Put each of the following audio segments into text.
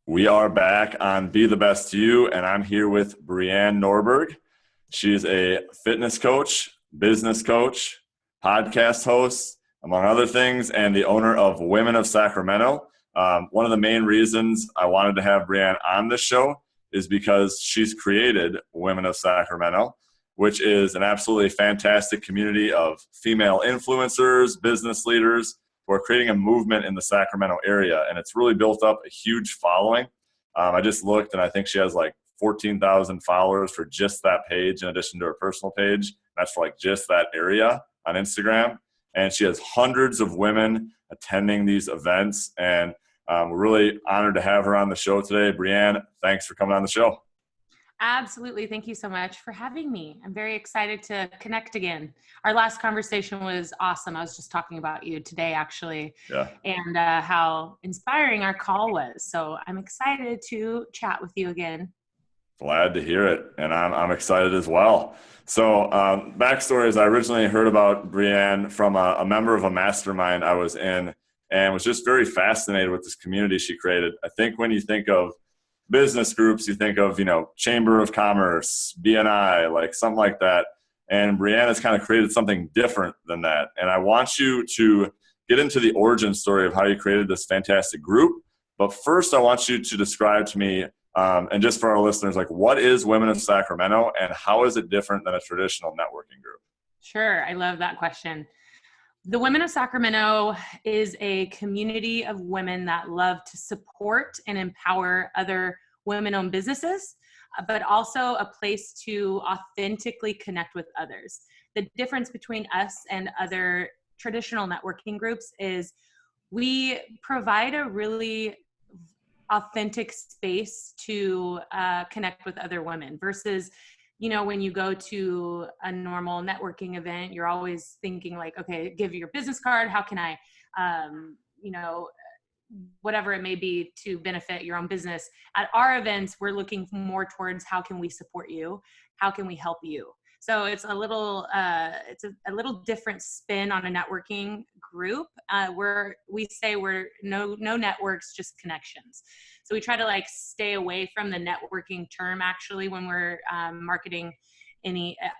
We are back on Be the Best You, and I'm here with Brianne Norberg. She's a fitness coach, business coach, podcast host, among other things, and the owner of Women of Sacramento. One of the main reasons I wanted to have Brianne on this show is because she's created Women of Sacramento, which is an absolutely fantastic community of female influencers, business leaders, who are creating a movement in the Sacramento area, and it's really built up a huge following. I just looked, and I think she has like 14,000 followers for just that page, in addition to her personal page. That's for like just that area on Instagram, and she has hundreds of women attending these events, and we're really honored to have her on the show today. Brianne, thanks for coming on the show. Absolutely. Thank you so much for having me. I'm very excited to connect again. Our last conversation was awesome. I was just talking about you today, actually, and how inspiring our call was. So I'm excited to chat with you again. Glad to hear it, and I'm excited as well. So backstory is I originally heard about Brianne from a member of a mastermind I was in, and was just very fascinated with this community she created. I think when you think of business groups, you think of, Chamber of Commerce, BNI, like something like that. And Brianne has kind of created something different than that. And I want you to get into the origin story of how you created this fantastic group. But first, I want you to describe to me, and just for our listeners, like, what is Women of Sacramento and how is it different than a traditional networking group? Sure. I love that question. The Women of Sacramento is a community of women that love to support and empower other women-owned businesses, but also a place to authentically connect with others. The difference between us and other traditional networking groups is we provide a really authentic space to connect with other women versus when you go to a normal networking event, you're always thinking like, okay, give your business card. How can I, whatever it may be to benefit your own business. At our events, we're looking more towards how can we support you? How can we help you? So it's a little different spin on a networking group. We say we're no networks, just connections. So we try to stay away from the networking term actually when we're marketing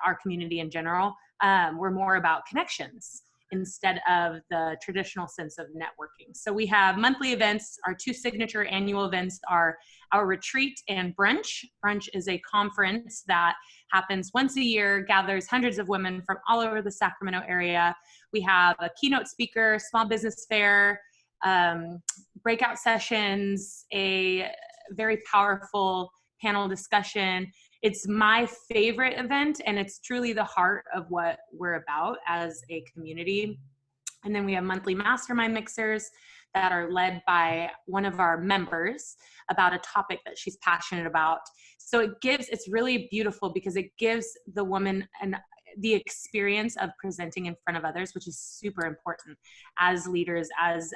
our community in general. We're more about connections instead of the traditional sense of networking. So we have monthly events. Our two signature annual events are our retreat and brunch. Brunch is a conference that happens once a year, gathers hundreds of women from all over the Sacramento area. We have a keynote speaker, small business fair, breakout sessions, a very powerful panel discussion. It's my favorite event, and it's truly the heart of what we're about as a community. And then we have monthly mastermind mixers that are led by one of our members about a topic that she's passionate about. So it's really beautiful because it gives the woman the experience of presenting in front of others, which is super important as leaders, as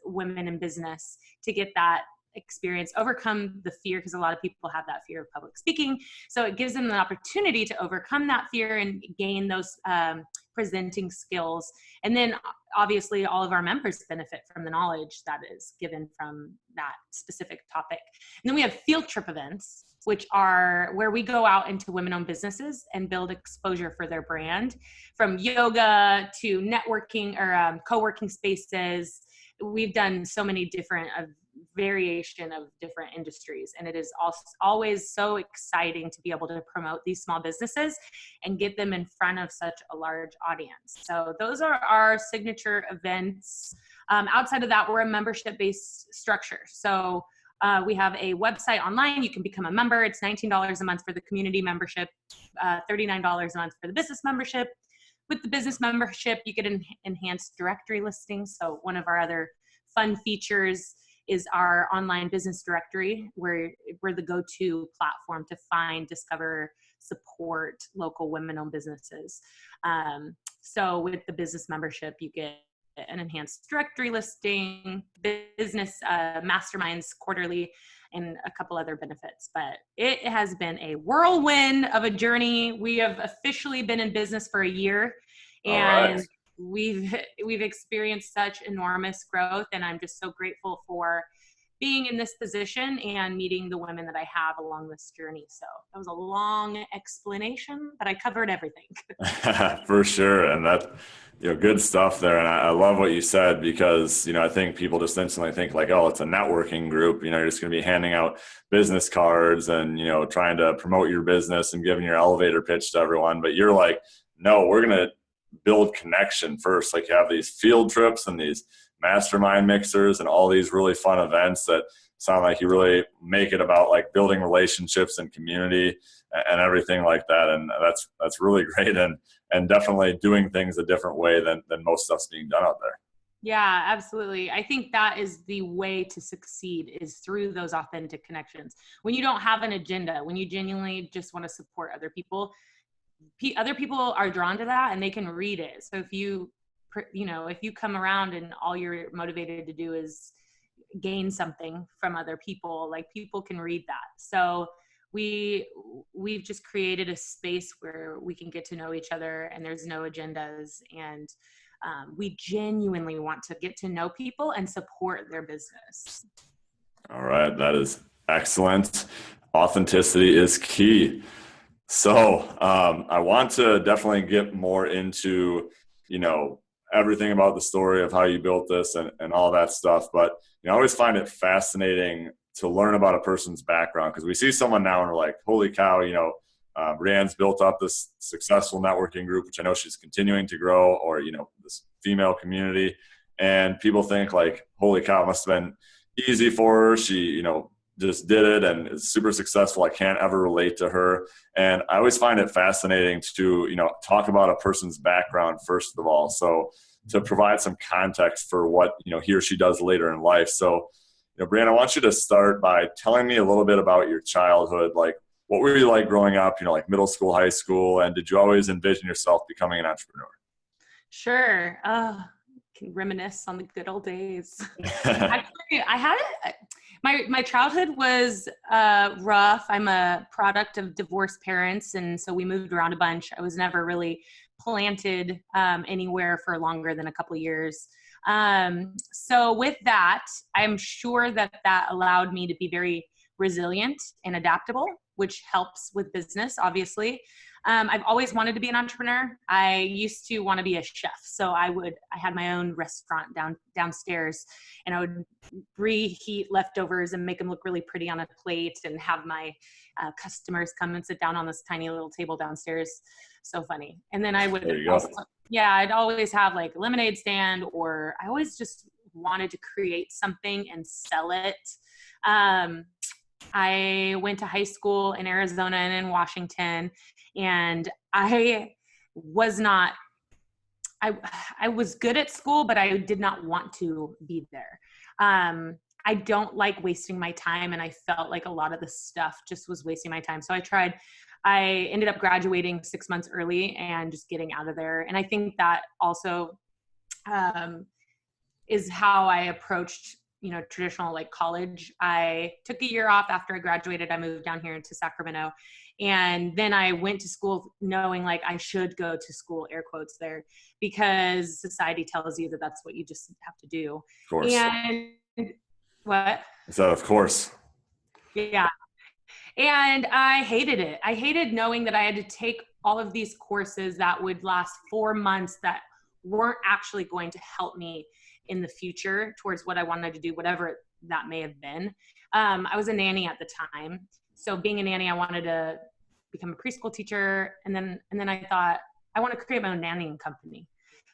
women in business, to get that experience, overcome the fear, because a lot of people have that fear of public speaking. So it gives them the opportunity to overcome that fear and gain those presenting skills. And then obviously all of our members benefit from the knowledge that is given from that specific topic. And then we have field trip events, which are where we go out into women-owned businesses and build exposure for their brand, from yoga to networking or co-working spaces. We've done so many different variation of different industries, and it is always so exciting to be able to promote these small businesses and get them in front of such a large audience. So those are our signature events. Outside of that, we're a membership-based structure. So we have a website online. You can become a member. It's $19 a month for the community membership, $39 a month for the business membership. With the business membership, you get an enhanced directory listing. So one of our other fun features is our online business directory, where we're the go-to platform to find, discover, support local women-owned businesses. So with the business membership, you get an enhanced directory listing, business masterminds quarterly, and a couple other benefits. But it has been a whirlwind of a journey. We have officially been in business for a year, and we've experienced such enormous growth, and I'm just so grateful for being in this position and meeting the women that I have along this journey. So that was a long explanation, but I covered everything. For sure. And that, good stuff there. And I love what you said because, I think people just instantly think like, oh, it's a networking group. You're just going to be handing out business cards and, trying to promote your business and giving your elevator pitch to everyone. But you're like, no, we're going to build connection first. Like you have these field trips and these mastermind mixers and all these really fun events that sound like you really make it about like building relationships and community and everything like that. And that's really great. And definitely doing things a different way than most stuff's being done out there. Yeah, absolutely. I think that is the way to succeed, is through those authentic connections. When you don't have an agenda, when you genuinely just want to support other people are drawn to that and they can read it. So if you come around and all you're motivated to do is gain something from other people, like people can read that. So we've just created a space where we can get to know each other and there's no agendas, and we genuinely want to get to know people and support their business. All right. That is excellent. Authenticity is key. So I want to definitely get more into, everything about the story of how you built this and all that stuff. But I always find it fascinating to learn about a person's background, because we see someone now and we're like, holy cow, Brianne's built up this successful networking group, which I know she's continuing to grow, or, this female community. And people think like, holy cow, it must have been easy for her. She, just did it and is super successful. I can't ever relate to her. And I always find it fascinating to, talk about a person's background first of all. So to provide some context for what, he or she does later in life. So, Brianne, I want you to start by telling me a little bit about your childhood. Like, what were you like growing up, like middle school, high school, and did you always envision yourself becoming an entrepreneur? Sure. Can reminisce on the good old days. Actually, I had my childhood was rough. I'm a product of divorced parents, and so we moved around a bunch. I was never really planted anywhere for longer than a couple of years. So with that, I'm sure that allowed me to be very resilient and adaptable, which helps with business, obviously. I've always wanted to be an entrepreneur. I used to want to be a chef. So I had my own restaurant downstairs, and I would reheat leftovers and make them look really pretty on a plate and have my customers come and sit down on this tiny little table downstairs. So funny. And then I would I'd always have like a lemonade stand, or I always just wanted to create something and sell it. I went to high school in Arizona and in Washington, and I was good at school, but I did not want to be there. I don't like wasting my time, and I felt like a lot of the stuff just was wasting my time. So I ended up graduating 6 months early and just getting out of there. And I think that also is how I approached traditional like college. I took a year off after I graduated. I moved down here to Sacramento, and then I went to school knowing like I should go to school, air quotes there, because society tells you that that's what you just have to do. Of course. And what? So of course. Yeah. And I hated it. I hated knowing that I had to take all of these courses that would last 4 months that weren't actually going to help me in the future towards what I wanted to do, whatever that may have been. I was a nanny at the time. So being a nanny, I wanted to become a preschool teacher. And then I thought, I want to create my own nannying company.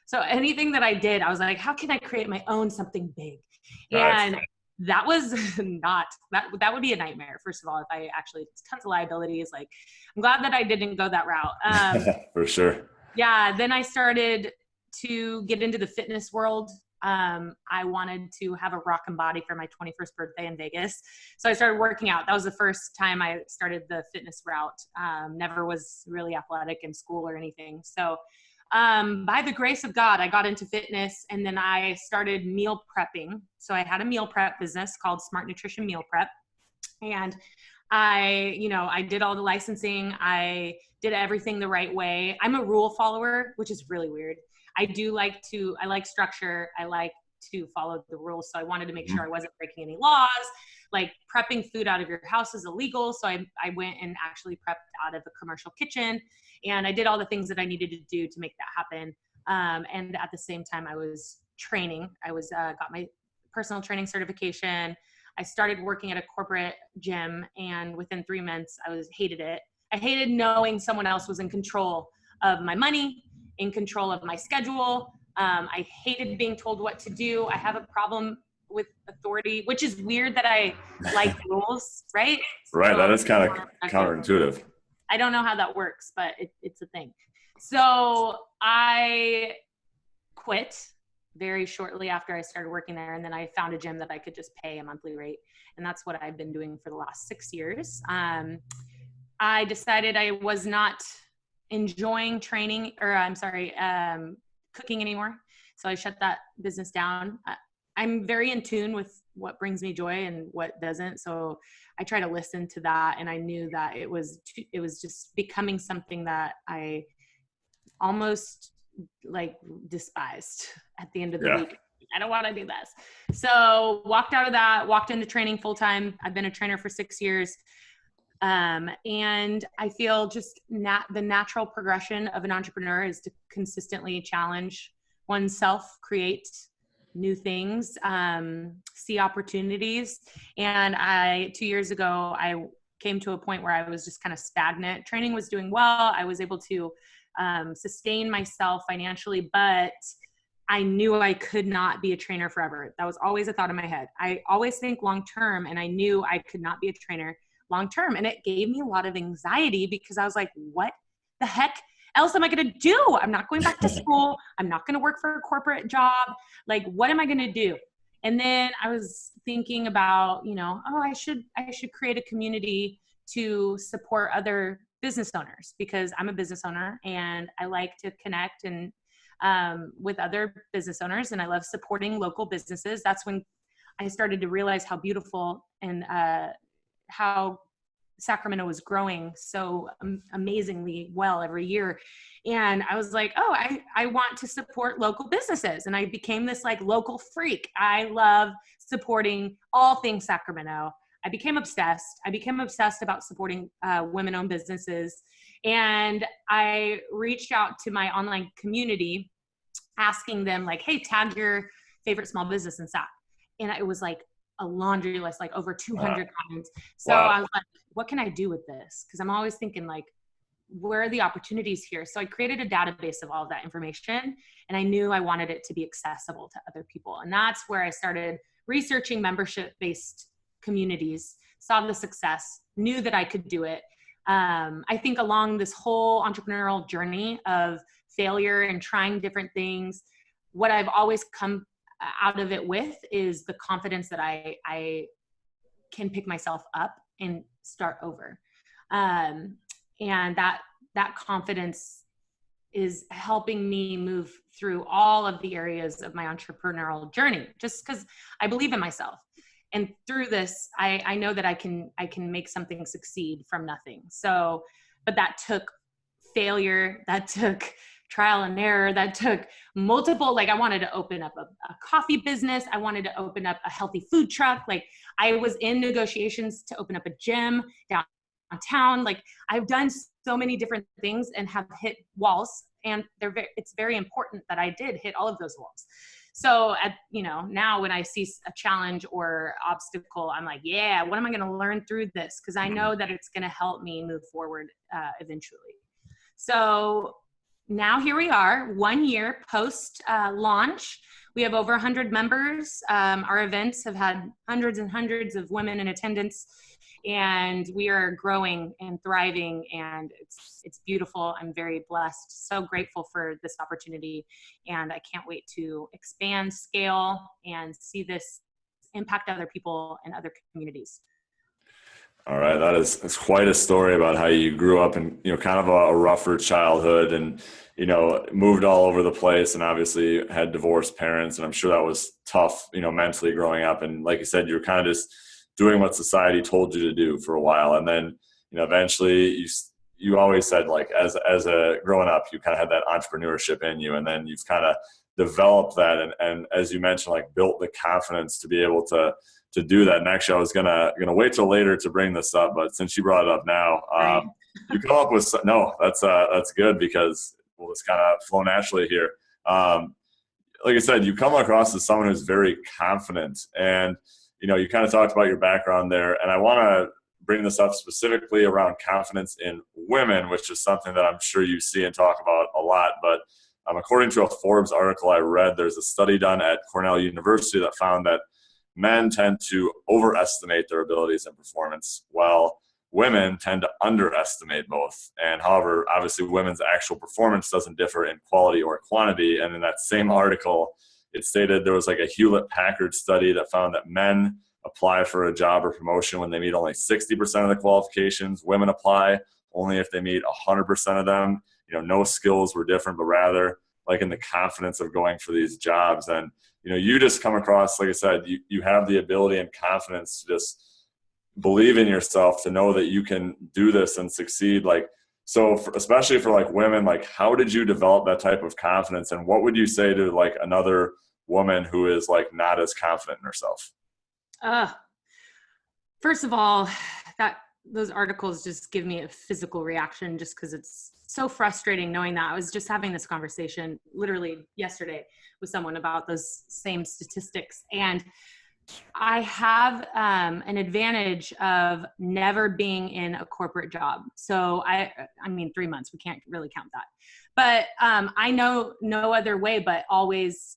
So anything that I did, I was like, how can I create my own something big? Nice. And that was that would be a nightmare. First of all, if I actually, tons of liabilities. Like, I'm glad that I didn't go that route. For sure. Yeah. Then I started to get into the fitness world. I wanted to have a rockin' body for my 21st birthday in Vegas. So I started working out. That was the first time I started the fitness route. Never was really athletic in school or anything. So by the grace of God, I got into fitness, and then I started meal prepping. So I had a meal prep business called Smart Nutrition Meal Prep. And I did all the licensing. I did everything the right way. I'm a rule follower, which is really weird. I like structure. I like to follow the rules. So I wanted to make sure I wasn't breaking any laws. Like prepping food out of your house is illegal. So I went and actually prepped out of a commercial kitchen, and I did all the things that I needed to do to make that happen. And at the same time, I was training. I was got my personal training certification. I started working at a corporate gym, and within 3 months, hated it. I hated knowing someone else was in control of my money, in control of my schedule. I hated being told what to do. I have a problem with authority, which is weird that I like rules, right? Right. So that is kind of counterintuitive. I don't know how that works, but it's a thing. So I quit very shortly after I started working there. And then I found a gym that I could just pay a monthly rate. And that's what I've been doing for the last 6 years. I decided I was not enjoying training, or cooking anymore. So I shut that business down. I'm very in tune with what brings me joy and what doesn't. So I try to listen to that. And I knew that it was just becoming something that I almost like despised at the end of the week. I don't want to do this. So walked out of that, walked into training full time. I've been a trainer for 6 years. And I feel just the natural progression of an entrepreneur is to consistently challenge oneself, create new things, see opportunities. And 2 years ago, I came to a point where I was just kind of stagnant. Training was doing well. I was able to sustain myself financially, but I knew I could not be a trainer forever. That was always a thought in my head. I always think long-term, and I knew I could not be a trainer long-term. And it gave me a lot of anxiety because I was like, what the heck else am I going to do? I'm not going back to school. I'm not going to work for a corporate job. Like, what am I going to do? And then I was thinking about, I should create a community to support other business owners, because I'm a business owner and I like to connect and with other business owners, and I love supporting local businesses. That's when I started to realize how beautiful and how Sacramento was growing so amazingly well every year. And I was like, I want to support local businesses. And I became this like local freak. I love supporting all things Sacramento. I became obsessed about supporting women-owned businesses. And I reached out to my online community asking them like, hey, tag your favorite small business in Sac. And it was like a laundry list, like over 200 comments. So I was like, what can I do with this? Because I'm always thinking like, where are the opportunities here? So I created a database of all of that information, and I knew I wanted it to be accessible to other people. And that's where I started researching membership-based communities, saw the success, knew that I could do it. I think along this whole entrepreneurial journey of failure and trying different things, what I've always come out of it with is the confidence that I can pick myself up and start over. And that confidence is helping me move through all of the areas of my entrepreneurial journey, just because I believe in myself. And through this, I know that I can make something succeed from nothing. So, but that took failure, that took trial and error, that took multiple, like I wanted to open up a coffee business. I wanted to open up a healthy food truck. Like I was in negotiations to open up a gym downtown. Like I've done so many different things and have hit walls, and it's very important that I did hit all of those walls. So now when I see a challenge or obstacle, I'm like, yeah, what am I going to learn through this? Because I know that it's going to help me move forward eventually. So now here we are, 1 year post launch. We have over 100 members. Our events have had hundreds and hundreds of women in attendance, and we are growing and thriving, and it's beautiful. I'm very blessed, so grateful for this opportunity, and I can't wait to expand, scale, and see this impact other people and other communities. All right. That's quite a story about how you grew up in, kind of a rougher childhood and, moved all over the place, and obviously had divorced parents. And I'm sure that was tough, mentally growing up. And like you said, you're kind of just doing what society told you to do for a while. And then, eventually you always said like, as a growing up, you kind of had that entrepreneurship in you, and then you've kind of developed that and as you mentioned, like built the confidence to be able to do that. And actually I was gonna wait till later to bring this up, but since you brought it up now, Right. you come up with no, that's good because we'll just kind of flow naturally here. Like I said, you come across as someone who's very confident, and you kind of talked about your background there, and I want to bring this up specifically around confidence in women, which is something that I'm sure you see and talk about a lot. But according to a Forbes article I read, there's a study done at Cornell University that found that men tend to overestimate their abilities and performance, while women tend to underestimate both. And however, obviously women's actual performance doesn't differ in quality or quantity. And in that same article, it stated there was like a Hewlett-Packard study that found that men apply for a job or promotion when they meet only 60% of the qualifications. Women apply only if they meet 100% of them. No skills were different, but rather like in the confidence of going for these jobs. And you just come across, like I said, you have the ability and confidence to just believe in yourself, to know that you can do this and succeed. Like, so especially for like women, like how did you develop that type of confidence, and what would you say to like another woman who is like not as confident in herself? First of all, those articles just give me a physical reaction just because it's so frustrating knowing that. I was just having this conversation literally yesterday with someone about those same statistics, and I have an advantage of never being in a corporate job. So I mean, 3 months, we can't really count that. But I know no other way but always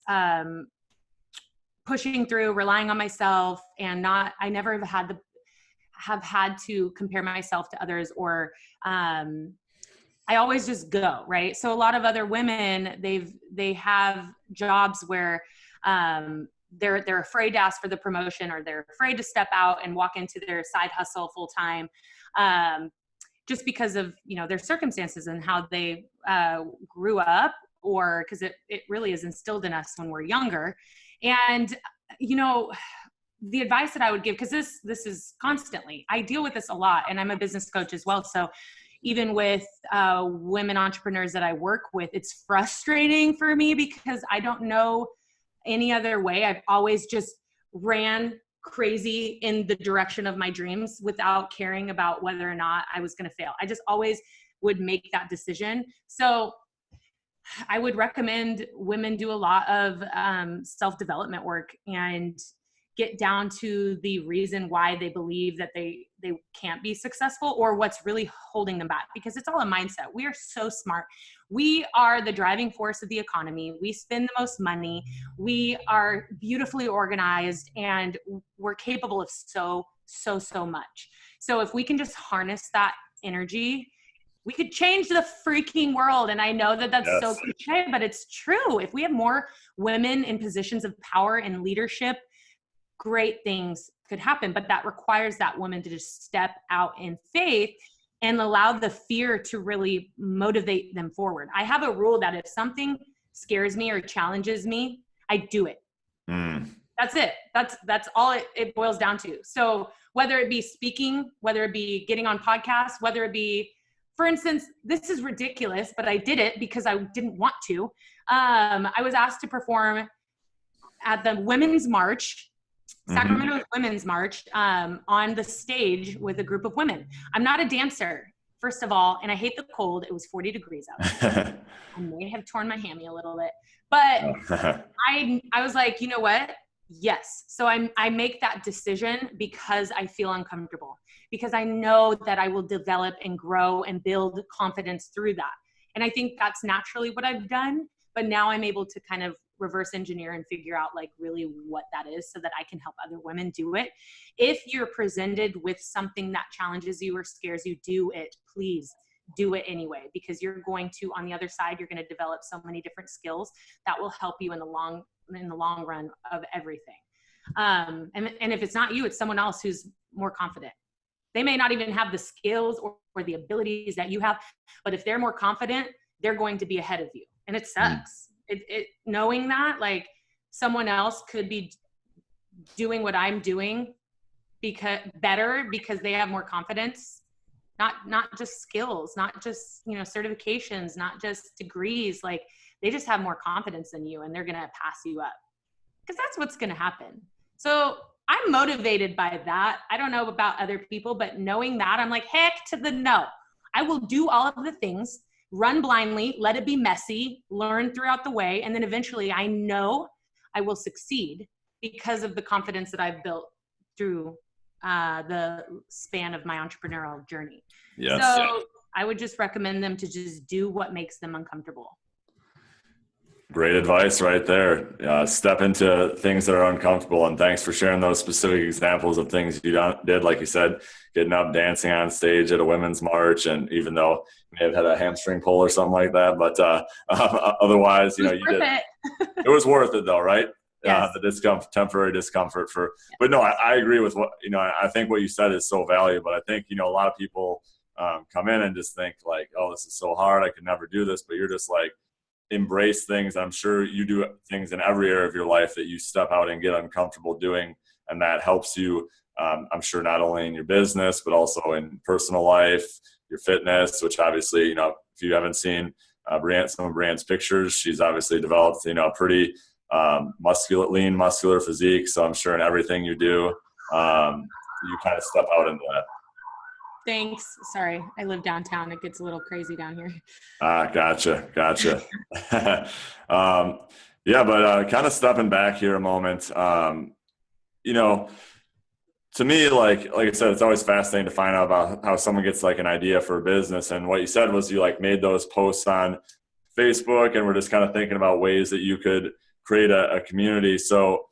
pushing through, relying on myself, and I never have had to compare myself to others, or I always just go, right? So a lot of other women, they have jobs where they're afraid to ask for the promotion, or they're afraid to step out and walk into their side hustle full time, just because of their circumstances and how they grew up, or because it really is instilled in us when we're younger. And the advice that I would give, because this is constantly, I deal with this a lot, and I'm a business coach as well. So even with women entrepreneurs that I work with, it's frustrating for me because I don't know any other way. I've always just ran crazy in the direction of my dreams without caring about whether or not I was going to fail. I just always would make that decision. So I would recommend women do a lot of self-development work and get down to the reason why they believe that they can't be successful, or what's really holding them back, because it's all a mindset. We are so smart. We are the driving force of the economy. We spend the most money. We are beautifully organized, and we're capable of so much. So if we can just harness that energy, we could change the freaking world. And I know that that's so cliche, but it's true. If we have more women in positions of power and leadership, great things could happen. But that requires that woman to just step out in faith and allow the fear to really motivate them forward. I have a rule that if something scares me or challenges me, I do it. That's it. That's all it boils down to. So whether it be speaking, whether it be getting on podcasts, whether it be, for instance, this is ridiculous, but I did it because I didn't want to. I was asked to perform at the Women's March, Sacramento Women's March, on the stage with a group of women. I'm not a dancer, first of all, and I hate the cold. It was 40 degrees out. I may have torn my hammy a little bit, but I was like, you know what? Yes. So I make that decision because I feel uncomfortable, because I know that I will develop and grow and build confidence through that. And I think that's naturally what I've done, but now I'm able to kind of reverse engineer and figure out like really what that is so that I can help other women do it. If you're presented with something that challenges you or scares you, do it. Please do it anyway, because you're going to, on the other side, you're going to develop so many different skills that will help you in the long run of everything. And if it's not you, it's someone else who's more confident. They may not even have the skills or the abilities that you have, but if they're more confident, they're going to be ahead of you. And it sucks. Knowing that like someone else could be doing what I'm doing because they have more confidence, not just skills, not just, certifications, not just degrees. Like They just have more confidence than you, and they're going to pass you up, because that's what's going to happen. So I'm motivated by that. I don't know about other people, but knowing that, I'm like, heck to the no. I will do all of the things, run blindly, let it be messy, learn throughout the way. And then eventually I know I will succeed because of the confidence that I've built through the span of my entrepreneurial journey. Yes. So I would just recommend them to just do what makes them uncomfortable. Great advice right there. Step into things that are uncomfortable. And thanks for sharing those specific examples of things you did. Like you said, getting up, dancing on stage at a women's march. And even though you may have had a hamstring pull or something like that, but otherwise, you did. It was worth it though, right? Yes. The temporary discomfort but no, I agree with what, I think what you said is so valuable. I think, a lot of people come in and just think like, oh, this is so hard. I could never do this. But you're just like, embrace things. I'm sure you do things in every area of your life that you step out and get uncomfortable doing. And that helps you, I'm sure, not only in your business, but also in personal life, your fitness, which obviously, if you haven't seen some of Brianne's pictures, she's obviously developed, a pretty lean, muscular physique. So I'm sure in everything you do, you kind of step out into that. Thanks. Sorry, I live downtown. It gets a little crazy down here. Gotcha. Yeah, but kind of stepping back here a moment, to me, like I said, it's always fascinating to find out about how someone gets like an idea for a business. And what you said was you like made those posts on Facebook, and we're just kind of thinking about ways that you could create a community. So,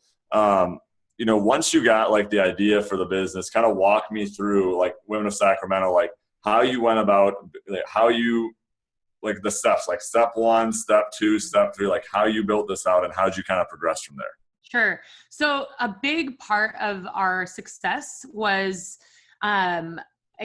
once you got like the idea for the business, kind of walk me through like Women of Sacramento, like how you went about, like how you, like the steps, like step 1, step 2, step 3, like how you built this out and how'd you kind of progress from there? Sure. So a big part of our success was a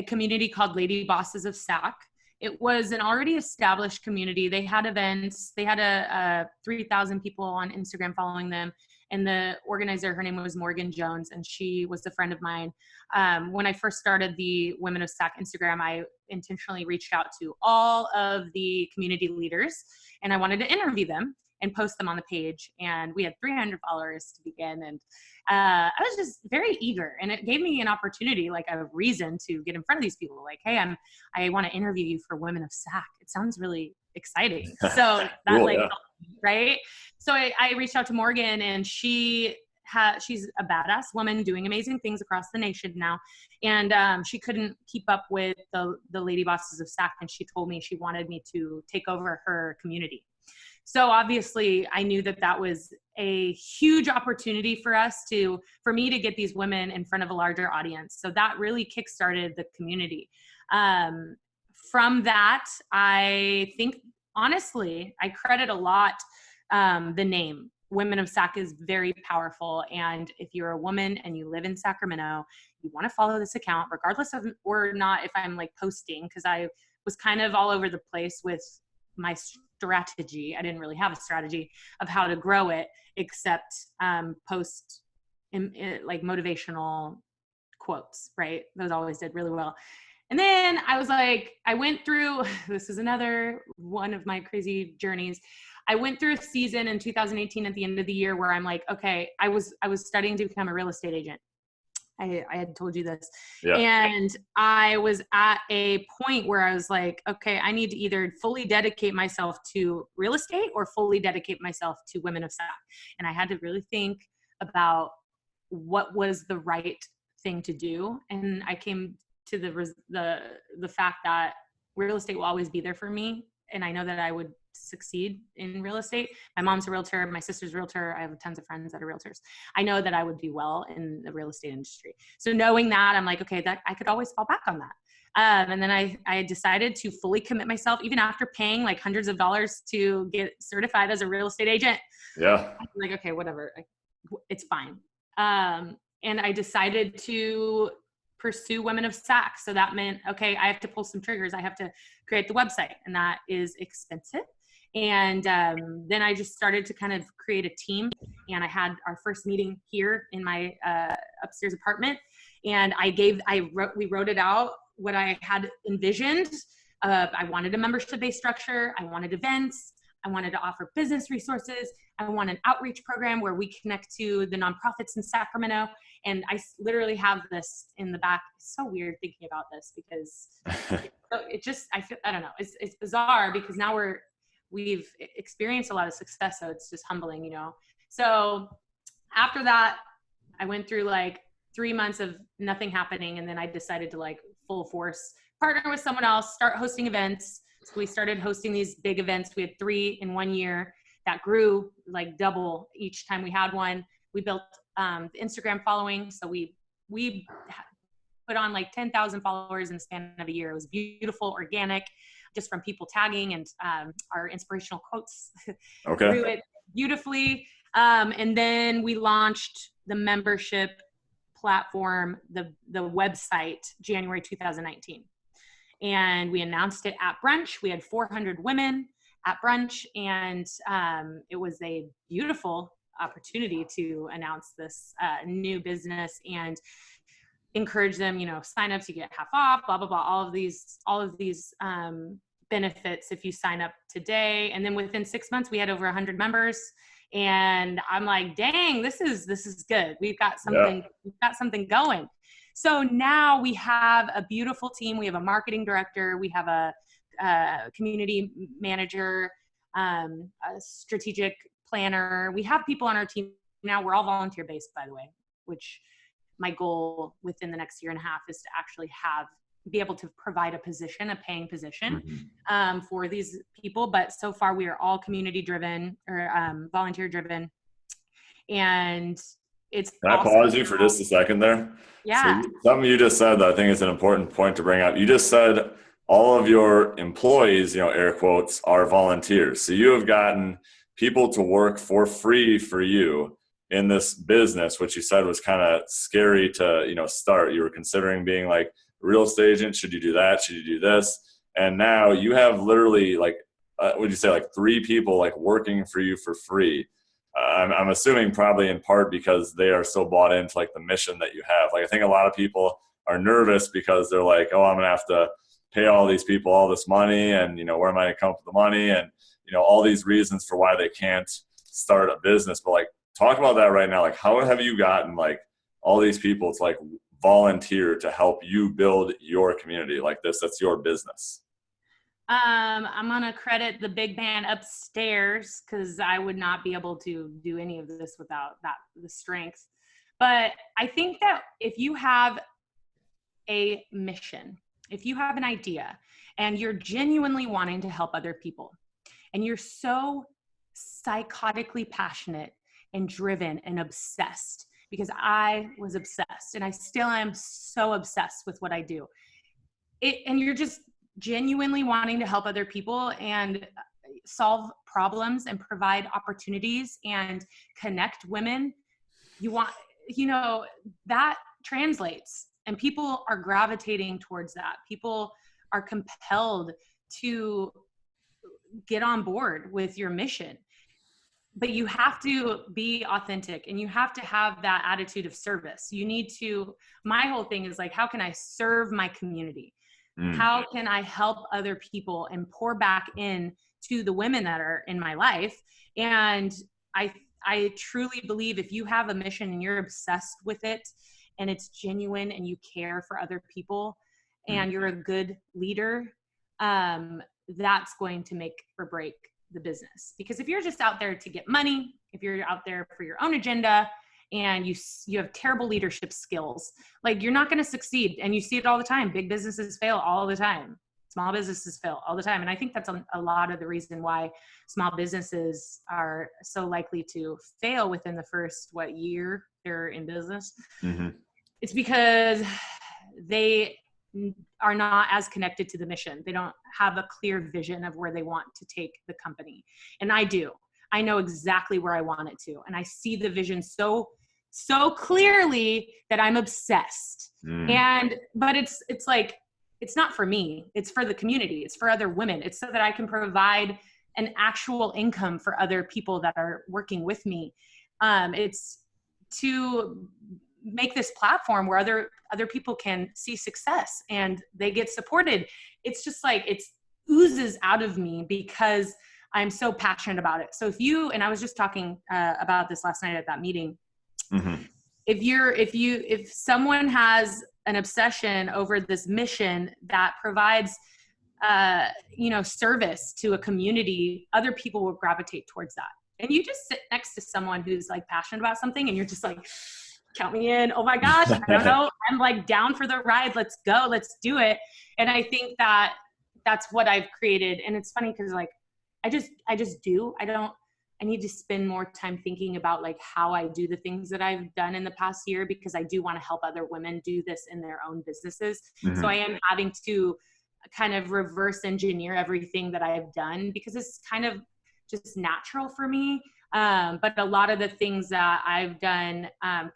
community called Lady Bosses of Sac. It was an already established community. They had events. They had 3,000 people on Instagram following them. And the organizer, her name was Morgan Jones, and she was a friend of mine. When I first started the Women of Sac Instagram, I intentionally reached out to all of the community leaders, and I wanted to interview them and post them on the page. And we had 300 followers to begin. And I was just very eager, and it gave me an opportunity, like a reason to get in front of these people. Like, hey, I want to interview you for Women of Sac. It sounds really exciting. So that cool, like, yeah. Right. So I reached out to Morgan, and she's a badass woman doing amazing things across the nation now. And she couldn't keep up with the Lady Bosses of Sac, and she told me she wanted me to take over her community. So obviously I knew that was a huge opportunity for me to get these women in front of a larger audience. So that really kickstarted the community. From that, I think, honestly, I credit a lot the name. Women of Sac is very powerful. And if you're a woman and you live in Sacramento, you want to follow this account, regardless of or not if I'm like posting, because I was kind of all over the place with my strategy. I didn't really have a strategy of how to grow it, except post like motivational quotes, right? Those always did really well. And then I was like, I went through, this is another one of my crazy journeys. I went through a season in 2018 at the end of the year where I'm like, okay, I was studying to become a real estate agent. I had told you this. Yeah. And I was at a point where I was like, okay, I need to either fully dedicate myself to real estate or fully dedicate myself to Women of Sac. And I had to really think about what was the right thing to do. And I came to the fact that real estate will always be there for me. And I know that I would succeed in real estate. My mom's a realtor. My sister's a realtor. I have tons of friends that are realtors. I know that I would do well in the real estate industry. So knowing that, I'm like, okay, that I could always fall back on that. And then I decided to fully commit myself, even after paying like hundreds of dollars to get certified as a real estate agent. Yeah. I'm like, okay, whatever. It's fine. And I decided to pursue Women of Sac. So that meant, okay, I have to pull some triggers. I have to create the website, and that is expensive. And then I just started to kind of create a team, and I had our first meeting here in my upstairs apartment. And we wrote it out, what I had envisioned. I wanted a membership-based structure. I wanted events. I wanted to offer business resources. I want an outreach program where we connect to the nonprofits in Sacramento. And I literally have this in the back. It's so weird thinking about this because I don't know. It's bizarre because now we've experienced a lot of success. So it's just humbling, So after that, I went through like 3 months of nothing happening. And then I decided to like full force partner with someone else, start hosting events. So we started hosting these big events. We had 3 in 1 year that grew like double each time we had one. We built the Instagram following. So we put on like 10,000 followers in the span of a year. It was beautiful, organic, just from people tagging, and our inspirational quotes grew it beautifully. And then we launched the membership platform, the website, January 2019. And we announced it at brunch. We had 400 women at brunch, and it was a beautiful opportunity to announce this new business and encourage them, sign up to get half off, blah, blah, blah, all of these benefits if you sign up today. And then within 6 months, we had over 100 members. And I'm like, dang, this is good. We've got something going. So now we have a beautiful team. We have a marketing director. We have a community manager, a strategic planner. We have people on our team now. We're all volunteer based, by the way, which my goal within the next year and a half is to actually be able to provide a paying position for these people. But so far we are all community driven or volunteer driven. And it's Can I pause you for just a second there? Yeah. So something you just said that I think is an important point to bring up. You just said all of your employees, air quotes, are volunteers. So you have gotten people to work for free for you in this business, which you said was kind of scary to, start. You were considering being like a real estate agent. Should you do that? Should you do this? And now you have literally like, would you say like 3 people like working for you for free? I'm assuming probably in part because they are so bought into like the mission that you have. Like I think a lot of people are nervous because they're like, oh, I'm gonna have to pay all these people all this money, and where am I gonna come up with the money, and all these reasons for why they can't start a business. But like, talk about that right now. Like, how have you gotten like all these people to like volunteer to help you build your community like this? That's your business. I'm going to credit the big man upstairs because I would not be able to do any of this without the strength. But I think that if you have a mission, if you have an idea and you're genuinely wanting to help other people and you're so psychotically passionate and driven and obsessed, because I was obsessed and I still am so obsessed with what I do. And you're just genuinely wanting to help other people and solve problems and provide opportunities and connect women, that translates, and people are gravitating towards that. People are compelled to get on board with your mission. But you have to be authentic and you have to have that attitude of service. My whole thing is like, how can I serve my community? How can I help other people and pour back in to the women that are in my life? And I truly believe if you have a mission and you're obsessed with it and it's genuine and you care for other people and you're a good leader, that's going to make or break the business. Because if you're just out there to get money, if you're out there for your own agenda, and you have terrible leadership skills, like you're not going to succeed. And you see it all the time. Big businesses fail all the time. Small businesses fail all the time. And I think that's a lot of the reason why small businesses are so likely to fail within the first, year they're in business. Mm-hmm. It's because they are not as connected to the mission. They don't have a clear vision of where they want to take the company. And I do. I know exactly where I want it to. And I see the vision so clearly that I'm obsessed. But it's like, it's not for me. It's for the community. It's for other women. It's so that I can provide an actual income for other people that are working with me. It's to make this platform where other people can see success and they get supported. It's just like, it oozes out of me because I'm so passionate about it. So and I was just talking about this last night at that meeting. Mm-hmm. If someone has an obsession over this mission that provides, service to a community, other people will gravitate towards that. And you just sit next to someone who's like passionate about something and you're just like, count me in. Oh my gosh, I don't know. I'm like down for the ride. Let's go. Let's do it. And I think that that's what I've created. And it's funny because like, I just do. I need to spend more time thinking about like how I do the things that I've done in the past year, because I do want to help other women do this in their own businesses. Mm-hmm. So I am having to kind of reverse engineer everything that I've done because it's kind of just natural for me. But a lot of the things that I've done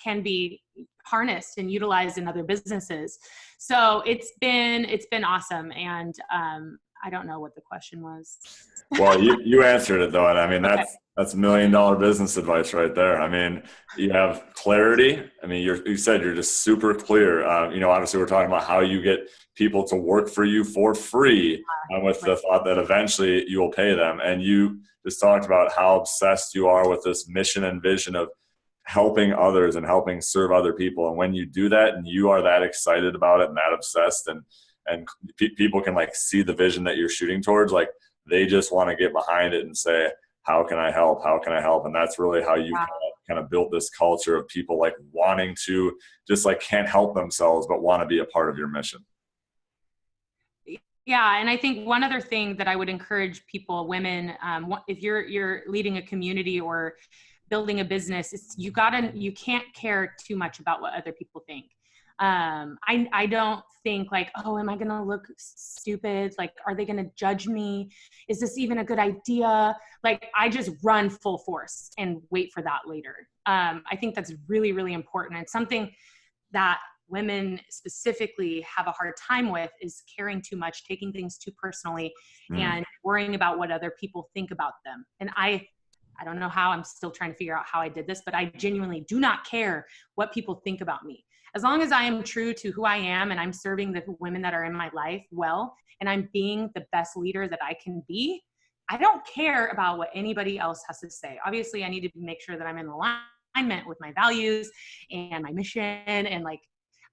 can be harnessed and utilized in other businesses. So it's been awesome. And I don't know what the question was. Well, you answered it though. And I mean, Okay. that's $1 million business advice right there. I mean, you have clarity. I mean, you said you're just super clear. Obviously we're talking about how you get people to work for you for free, with the thought that eventually you will pay them. And you just talked about how obsessed you are with this mission and vision of helping others and helping serve other people. And when you do that and you are that excited about it and that obsessed, and people can like see the vision that you're shooting towards, like they just want to get behind it and say, how can I help? How can I help? And that's really how you kind of built this culture of people like wanting to just like can't help themselves, but want to be a part of your mission. Yeah. And I think one other thing that I would encourage people, women, if you're leading a community or building a business, you can't care too much about what other people think. I don't think like, oh, am I going to look stupid? Like, are they going to judge me? Is this even a good idea? Like, I just run full force and wait for that later. I think that's really, really important. And something that women specifically have a hard time with is caring too much, taking things too personally, and worrying about what other people think about them. And I don't know how, I'm still trying to figure out how I did this, but I genuinely do not care what people think about me. As long as I am true to who I am and I'm serving the women that are in my life well, and I'm being the best leader that I can be, I don't care about what anybody else has to say. Obviously, I need to make sure that I'm in alignment with my values and my mission. And like,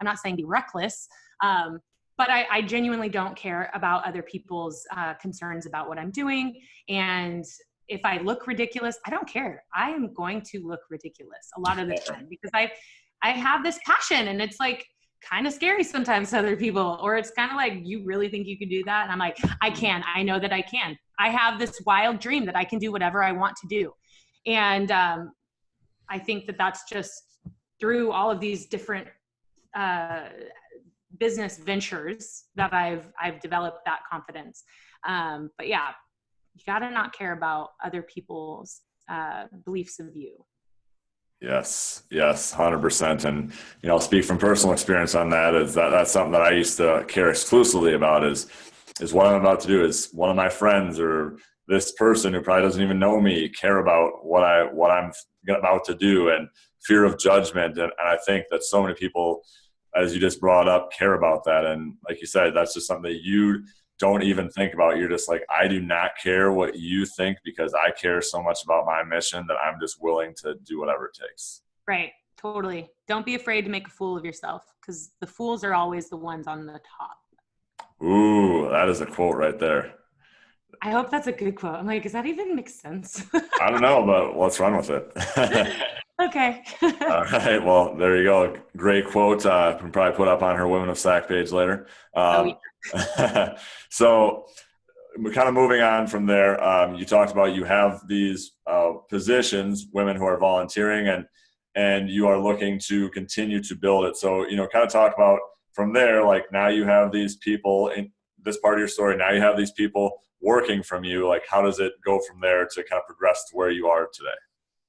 I'm not saying be reckless, but I genuinely don't care about other people's concerns about what I'm doing. And if I look ridiculous, I don't care. I am going to look ridiculous a lot of the time because I have this passion, and it's like kind of scary sometimes to other people, or it's kind of like, you really think you can do that? And I'm like, I know that I can. I have this wild dream that I can do whatever I want to do. And I think that that's just through all of these different business ventures that I've developed that confidence. But yeah, you gotta not care about other people's beliefs of you. Yes, 100%. And, I'll speak from personal experience on that. That's something that I used to care exclusively about is what I'm about to do. Is one of my friends or this person who probably doesn't even know me care about what I'm about to do, and fear of judgment. And I think that so many people, as you just brought up, care about that. And like you said, that's just something that you don't even think about. You're just like, I do not care what you think because I care so much about my mission that I'm just willing to do whatever it takes. Right. Totally. Don't be afraid to make a fool of yourself, because the fools are always the ones on the top. Ooh, that is a quote right there. I hope that's a good quote. I'm like, does that even make sense? I don't know, but let's run with it. Okay. All right. Well, there you go. Great quote. We can probably put up on her Women of Sac page later. So we're kind of moving on from there. You talked about you have these positions, women who are volunteering, and you are looking to continue to build it. So, kind of talk about from there, like now you have these people in this part of your story. Now you have these people working from you. Like, how does it go from there to kind of progress to where you are today?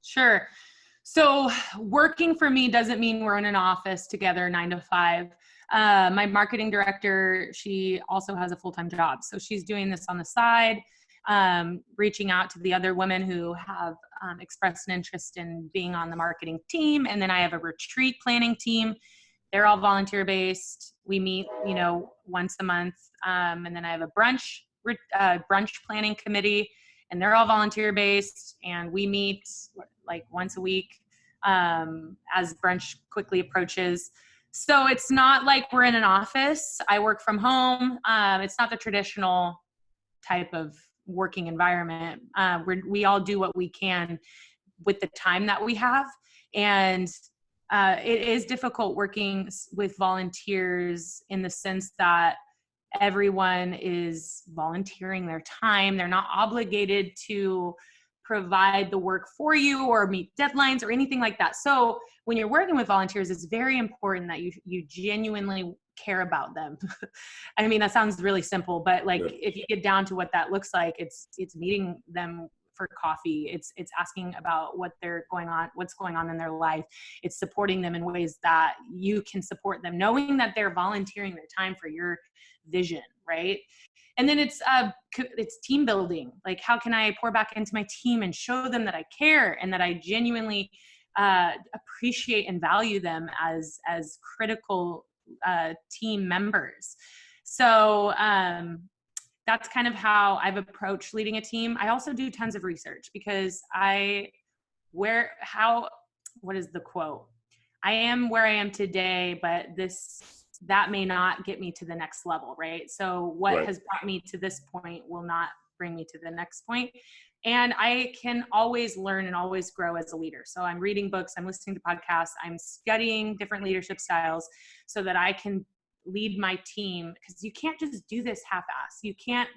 Sure. So working for me doesn't mean we're in an office together 9 to 5. My marketing director, she also has a full-time job. So she's doing this on the side, reaching out to the other women who have expressed an interest in being on the marketing team. And then I have a retreat planning team. They're all volunteer-based. We meet, once a month. And then I have a brunch planning committee. and they're all volunteer based, and we meet like once a week as brunch quickly approaches. So it's not like we're in an office. I work from home. It's not the traditional type of working environment. We all do what we can with the time that we have. And it is difficult working with volunteers in the sense that everyone is volunteering their time. They're not obligated to provide the work for you or meet deadlines or anything like that. So when you're working with volunteers, it's very important that you genuinely care about them. I mean, that sounds really simple, but like if you get down to what that looks like, it's meeting them for coffee. It's asking about what's going on in their life. It's supporting them in ways that you can support them, knowing that they're volunteering their time for your vision, right? And then it's team building. Like, how can I pour back into my team and show them that I care and that I genuinely appreciate and value them as critical team members. So that's kind of how I've approached leading a team. I also do tons of research because what is the quote? I am where I am today, but that may not get me to the next level, right? So what has brought me to this point will not bring me to the next point. And I can always learn and always grow as a leader. So I'm reading books, I'm listening to podcasts, I'm studying different leadership styles so that I can lead my team, because you can't just do this half-ass. You can't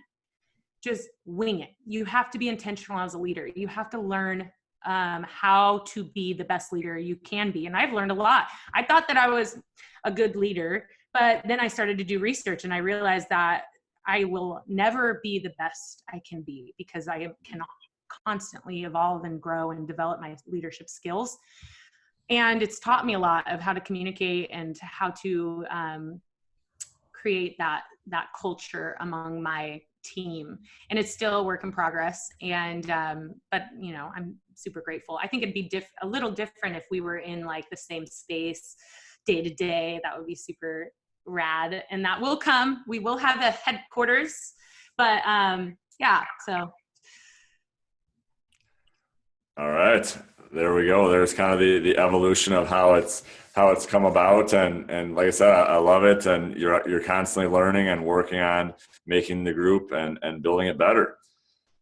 just wing it. You have to be intentional as a leader. You have to learn how to be the best leader you can be. And I've learned a lot. I thought that I was a good leader, but then I started to do research and I realized that I will never be the best I can be because I cannot constantly evolve and grow and develop my leadership skills. And it's taught me a lot of how to communicate and how to create that culture among my team. And it's still a work in progress. And, but you know, I'm super grateful. I think it'd be a little different if we were in like the same space day to day. That would be super rad. And that will come. We will have a headquarters, but yeah, so. All right, there we go. There's kind of the evolution of how it's come about, and like I said, I love it. And you're constantly learning and working on making the group and building it better.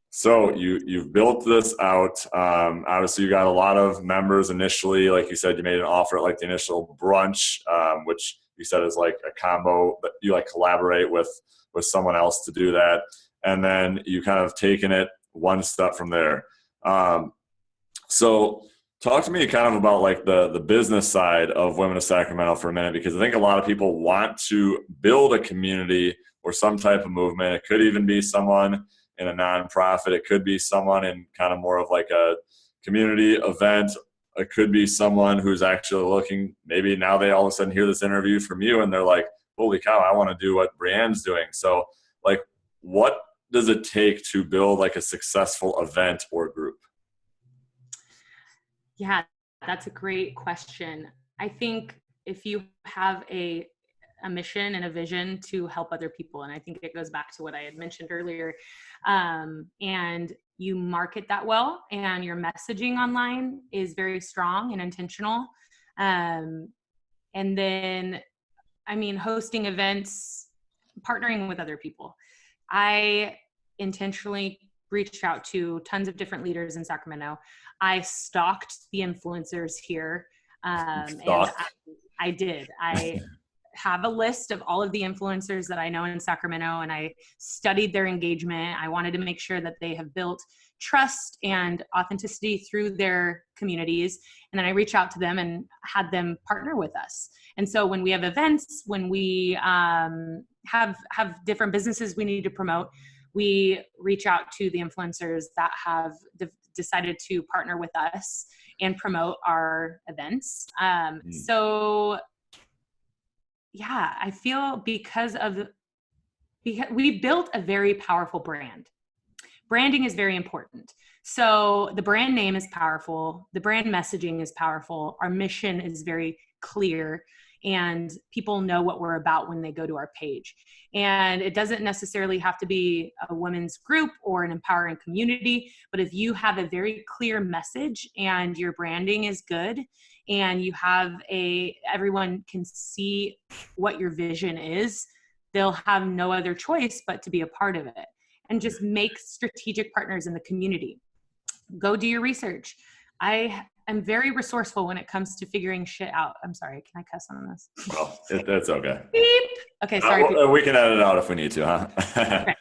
So you've built this out. Obviously, you got a lot of members initially. Like you said, you made an offer at like the initial brunch, which you said is like a combo, but you like collaborate with someone else to do that, and then you kind of taken it one step from there. So talk to me kind of about like the business side of Women of Sacramento for a minute, because I think a lot of people want to build a community or some type of movement. It could even be someone in a nonprofit. It could be someone in kind of more of like a community event. It could be someone who's actually looking, maybe now they all of a sudden hear this interview from you and they're like, holy cow, I want to do what Brianne's doing. So like, what does it take to build like a successful event or group? Yeah, that's a great question. I think if you have a mission and a vision to help other people, and I think it goes back to what I had mentioned earlier, and you market that well, and your messaging online is very strong and intentional. And then, I mean, hosting events, partnering with other people. I intentionally reached out to tons of different leaders in Sacramento. I stalked the influencers here. And I did. I have a list of all of the influencers that I know in Sacramento, and I studied their engagement. I wanted to make sure that they have built trust and authenticity through their communities. And then I reached out to them and had them partner with us. And so when we have events, when we have different businesses we need to promote, we reach out to the influencers that have decided to partner with us and promote our events. So yeah, I feel because we built a very powerful brand. Branding is very important. So the brand name is powerful. The brand messaging is powerful. Our mission is very clear. and people know what we're about when they go to our page. And it doesn't necessarily have to be a women's group or an empowering community, but if you have a very clear message and your branding is good and you have everyone can see what your vision is, they'll have no other choice but to be a part of it. And just make strategic partners in the community. Go do your research. I am very resourceful when it comes to figuring shit out. I'm sorry, can I cuss on this? Well, that's okay. Beep. Okay, sorry. We can edit it out if we need to, huh? Okay.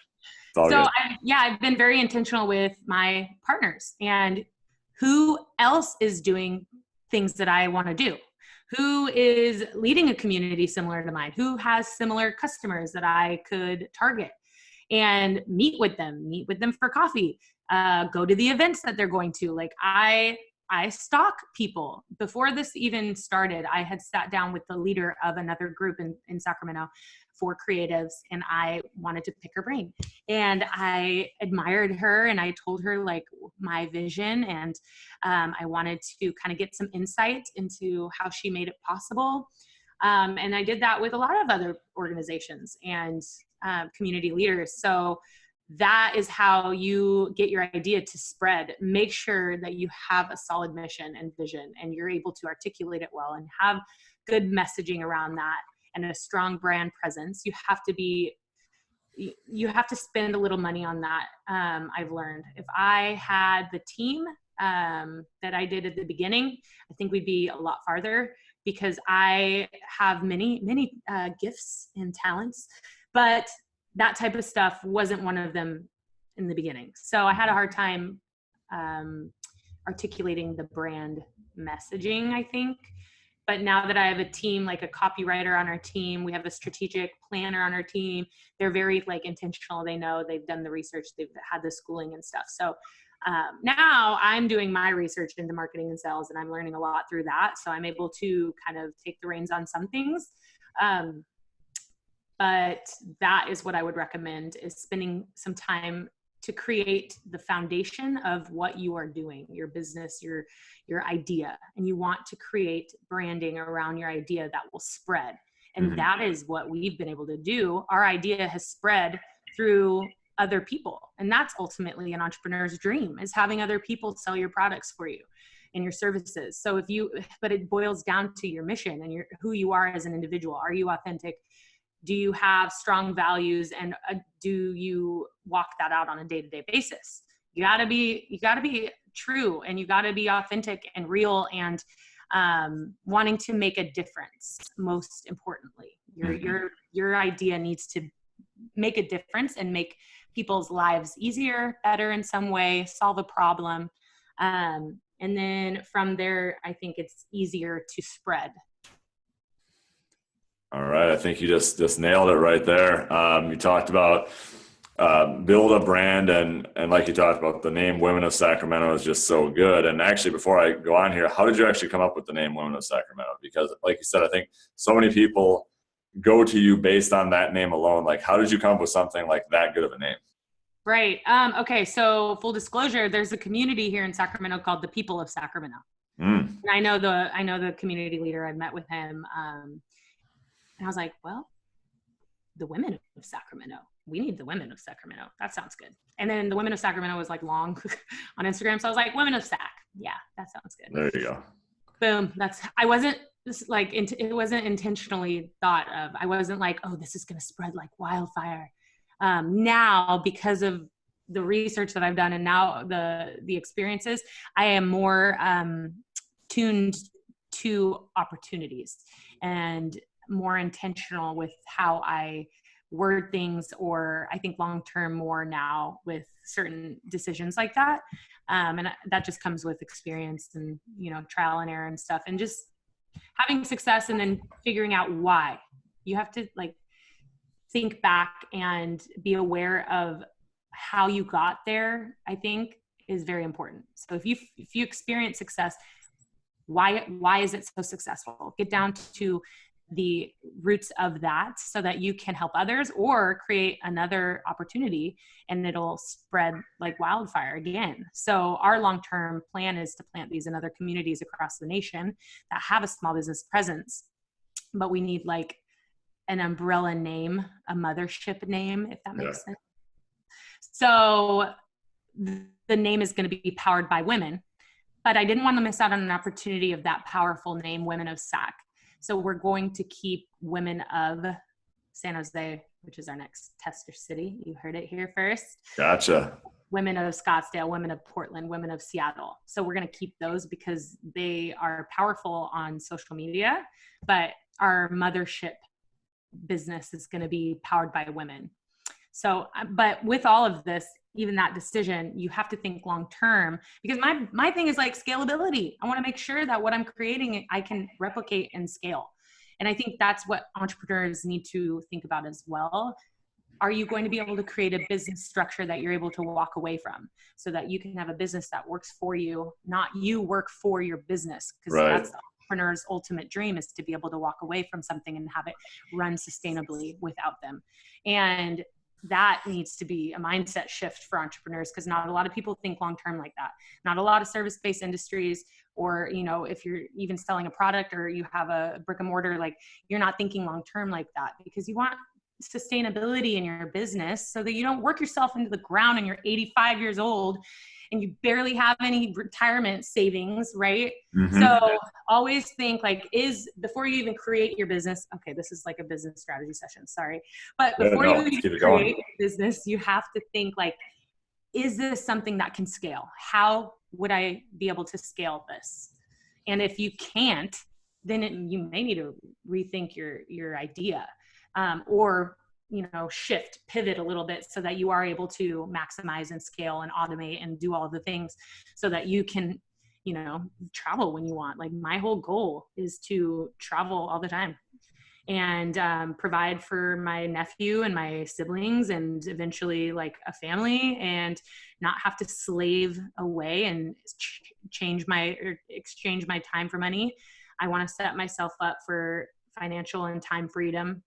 So I've been very intentional with my partners and who else is doing things that I want to do. Who is leading a community similar to mine? Who has similar customers that I could target and meet with them for coffee, go to the events that they're going to. Like I stalk people. Before this even started, I had sat down with the leader of another group in Sacramento for creatives, and I wanted to pick her brain. And I admired her, and I told her like my vision, and I wanted to kind of get some insight into how she made it possible. And I did that with a lot of other organizations and community leaders. So that is how you get your idea to spread. Make sure that you have a solid mission and vision and you're able to articulate it well and have good messaging around that and a strong brand presence. You have to spend a little money on that. I've learned if I had the team that I did at the beginning, I think we'd be a lot farther because I have many gifts and talents, but that type of stuff wasn't one of them in the beginning. So I had a hard time articulating the brand messaging, I think. But now that I have a team, like a copywriter on our team, we have a strategic planner on our team. They're very like intentional. They know, they've done the research, they've had the schooling and stuff. So now I'm doing my research into marketing and sales, and I'm learning a lot through that. So I'm able to kind of take the reins on some things. But that is what I would recommend, is spending some time to create the foundation of what you are doing, your business, your idea. And you want to create branding around your idea that will spread. And that is what we've been able to do. Our idea has spread through other people. And that's ultimately an entrepreneur's dream, is having other people sell your products for you and your services. So but it boils down to your mission and who you are as an individual. Are you authentic? Do you have strong values, and do you walk that out on a day-to-day basis? You gotta be true, and you gotta be authentic and real, and wanting to make a difference. Most importantly, your idea needs to make a difference and make people's lives easier, better in some way, solve a problem, and then from there, I think it's easier to spread. All right. I think you just nailed it right there. You talked about build a brand, and like you talked about, the name Women of Sacramento is just so good. And actually, before I go on here, how did you actually come up with the name Women of Sacramento? Because like you said, I think so many people go to you based on that name alone. Like, how did you come up with something like that good of a name? Right. Okay. So full disclosure, there's a community here in Sacramento called the People of Sacramento. And I know the community leader. I met with him. And I was like, well, the Women of Sacramento. We need the Women of Sacramento. That sounds good. And then the Women of Sacramento was like long on Instagram. So I was like, Women of Sac. Yeah, that sounds good. There you go. Boom. It wasn't intentionally thought of. I wasn't like, oh, this is going to spread like wildfire. Now, because of the research that I've done and now the experiences, I am more tuned to opportunities and more intentional with how I word things, or I think long-term more now with certain decisions like that. And that just comes with experience and, trial and error and stuff, and just having success and then figuring out why. You have to like think back and be aware of how you got there, I think is very important. So if you experience success, why is it so successful? Get down to the roots of that so that you can help others or create another opportunity, and it'll spread like wildfire again. So our long-term plan is to plant these in other communities across the nation that have a small business presence. but we need like an umbrella name, a mothership name, if that makes sense. So the name is going to be powered by women, but I didn't want to miss out on an opportunity of that powerful name, Women of Sac. So we're going to keep Women of San Jose, which is our next tester city. You heard it here first. Gotcha. Women of Scottsdale, Women of Portland, Women of Seattle. So we're going to keep those because they are powerful on social media, but our mothership business is going to be powered by women. So, but with all of this, even that decision, you have to think long-term, because my thing is like scalability. I want to make sure that what I'm creating, I can replicate and scale. And I think that's what entrepreneurs need to think about as well. Are you going to be able to create a business structure that you're able to walk away from so that you can have a business that works for you, not you work for your business? Because that's the entrepreneur's ultimate dream, is to be able to walk away from something and have it run sustainably without them. And that needs to be a mindset shift for entrepreneurs, because not a lot of people think long-term like that. Not a lot of service-based industries, or, you know, if you're even selling a product or you have a brick and mortar, like you're not thinking long-term like that, because you want sustainability in your business so that you don't work yourself into the ground and you're 85 years old and you barely have any retirement savings, right? Mm-hmm. So always think like, before you even create your business, okay, this is like a business strategy session, sorry. But before you even create your business, you have to think like, is this something that can scale? How would I be able to scale this? And if you can't, then you may need to rethink your idea, or pivot a little bit so that you are able to maximize and scale and automate and do all the things so that you can, travel when you want. Like my whole goal is to travel all the time and provide for my nephew and my siblings and eventually like a family, and not have to slave away and exchange my time for money. I want to set myself up for financial and time freedom.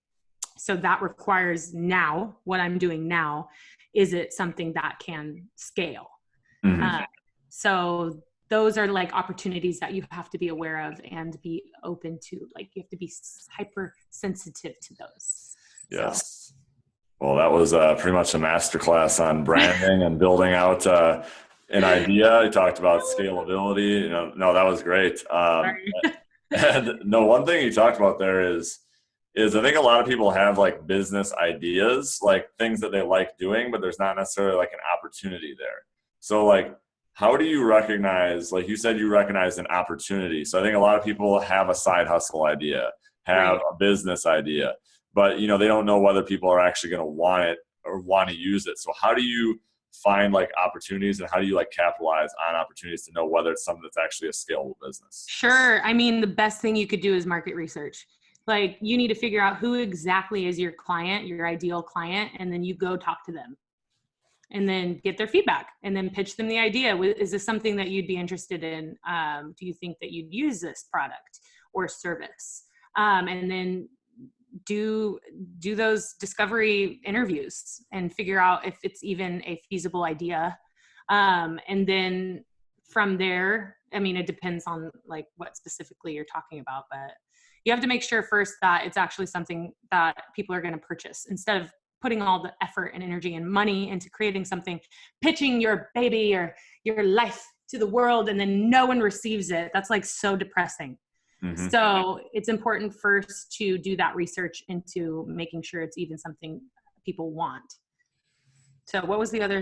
So that requires now, what I'm doing now, is it something that can scale? Mm-hmm. So those are like opportunities that you have to be aware of and be open to. Like you have to be hypersensitive to those. Yes. So. Well, that was pretty much a masterclass on branding and building out an idea. You talked about scalability. No, that was great. And one thing you talked about there is I think a lot of people have like business ideas, like things that they like doing, but there's not necessarily like an opportunity there. So like, how do you recognize, like you said, you recognize an opportunity. So I think a lot of people have a side hustle idea, have a business idea, but they don't know whether people are actually going to want it or want to use it. So how do you find like opportunities, and how do you like capitalize on opportunities to know whether it's something that's actually a scalable business? Sure. I mean, the best thing you could do is market research. Like you need to figure out who exactly is your client, your ideal client, and then you go talk to them and then get their feedback and then pitch them the idea. Is this something that you'd be interested in? Do you think that you'd use this product or service? And then do those discovery interviews and figure out if it's even a feasible idea. And then from there, I mean, it depends on like what specifically you're talking about, but you have to make sure first that it's actually something that people are going to purchase, instead of putting all the effort and energy and money into creating something, pitching your baby or your life to the world, and then no one receives it. That's like so depressing. Mm-hmm. So it's important first to do that research into making sure it's even something people want. So what was the other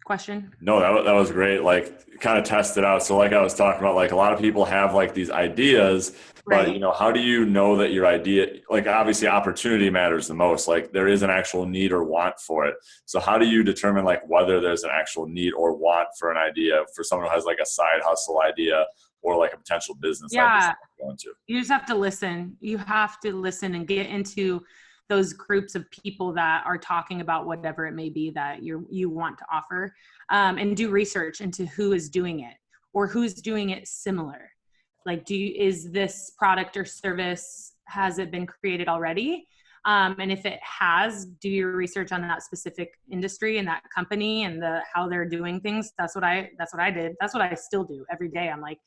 question? No, that was great. Like kind of test it out. So like I was talking about, like a lot of people have like these ideas, but how do you know that your idea, like obviously opportunity matters the most, like there is an actual need or want for it. So how do you determine like whether there's an actual need or want for an idea for someone who has like a side hustle idea or like a potential business idea going to? You just have to listen. You have to listen and get into those groups of people that are talking about whatever it may be that you want to offer, and do research into who is doing it or who's doing it similar. Like, is this product or service, has it been created already? And if it has, do your research on that specific industry and that company and how they're doing things. That's what I did. That's what I still do every day. I'm like,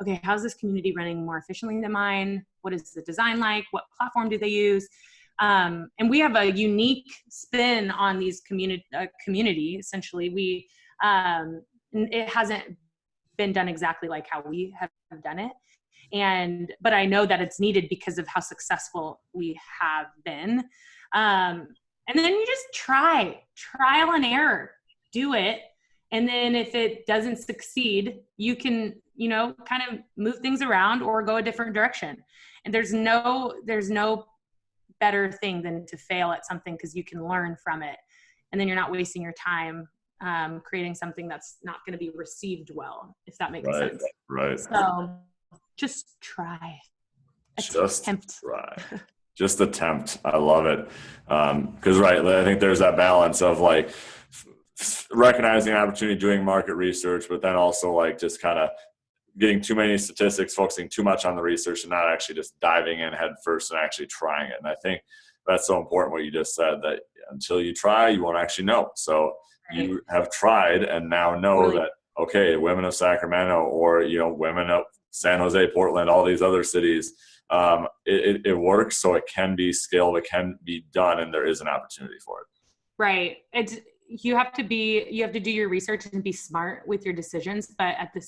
okay, how's this community running more efficiently than mine? What is the design like? What platform do they use? And we have a unique spin on these community. Essentially, it hasn't been done exactly like how we have done it. But I know that it's needed because of how successful we have been. And then you just trial and error, do it. And then if it doesn't succeed, you can, kind of move things around or go a different direction. And there's no better thing than to fail at something, because you can learn from it. And then you're not wasting your time creating something that's not going to be received well, if that makes sense. Right. So just try. Just attempt. I love it. Because I think there's that balance of like recognizing opportunity, doing market research, but then also like just kind of getting too many statistics, focusing too much on the research and not actually just diving in head first and actually trying it. And I think that's so important what you just said, that until you try, you won't actually know. So you have tried and now know that, okay, women of Sacramento or, women of San Jose, Portland, all these other cities, it works. So it can be scaled, it can be done, and there is an opportunity for it. Right. You have to do your research and be smart with your decisions. But at the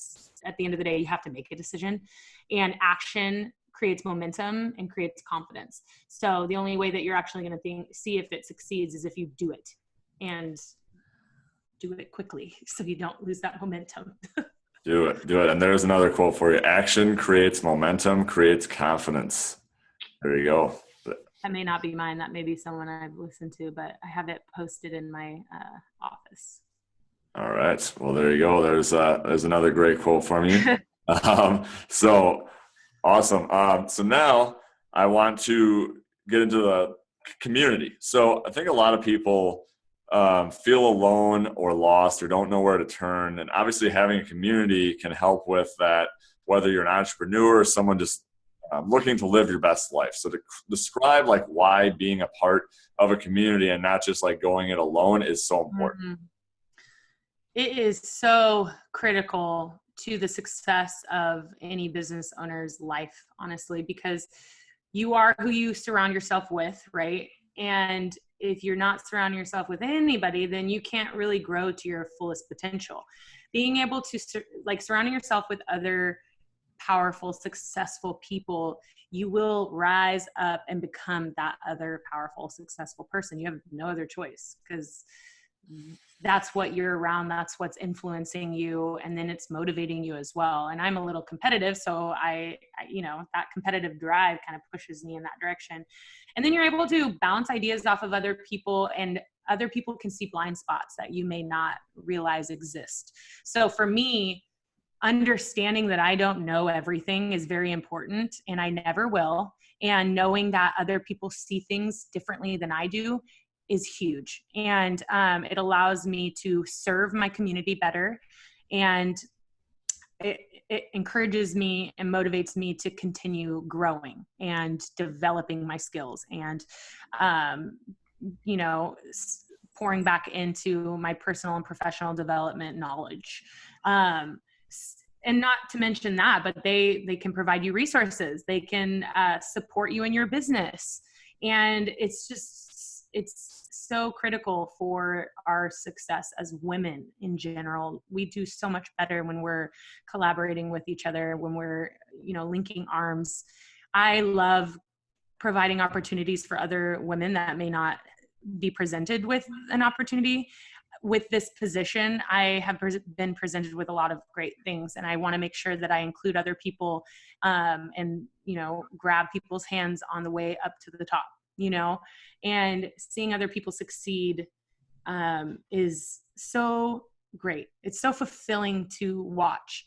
end of the day, you have to make a decision, and action creates momentum and creates confidence. So the only way that you're actually going to see if it succeeds is if you do it, and do it quickly so you don't lose that momentum. Do it. And there's another quote for you. Action creates momentum, creates confidence. There you go. That may not be mine. That may be someone I've listened to, but I have it posted in my office. All right. Well, there you go. There's another great quote from you. So awesome. So now I want to get into the community. So I think a lot of people feel alone or lost or don't know where to turn. And obviously having a community can help with that, whether you're an entrepreneur or someone just looking to live your best life. So to describe like why being a part of a community and not just like going it alone is so important. Mm-hmm. It is so critical to the success of any business owner's life, honestly, because you are who you surround yourself with, right? And if you're not surrounding yourself with anybody, then you can't really grow to your fullest potential. Being able to surrounding yourself with other powerful, successful people, you will rise up and become that other powerful, successful person. You have no other choice, because that's what you're around. That's what's influencing you. And then it's motivating you as well. And I'm a little competitive. So I that competitive drive kind of pushes me in that direction. And then you're able to bounce ideas off of other people, and other people can see blind spots that you may not realize exist. So for me, understanding that I don't know everything is very important, and I never will. And knowing that other people see things differently than I do is huge. And it allows me to serve my community better. And it encourages me and motivates me to continue growing and developing my skills and, pouring back into my personal and professional development knowledge. And not to mention that, but they can provide you resources. They can support you in your business. And it's so critical for our success as women in general. We do so much better when we're collaborating with each other, when we're, linking arms. I love providing opportunities for other women that may not be presented with an opportunity. With this position, I have been presented with a lot of great things, and I want to make sure that I include other people and, grab people's hands on the way up to the top, and seeing other people succeed is so great. It's so fulfilling to watch.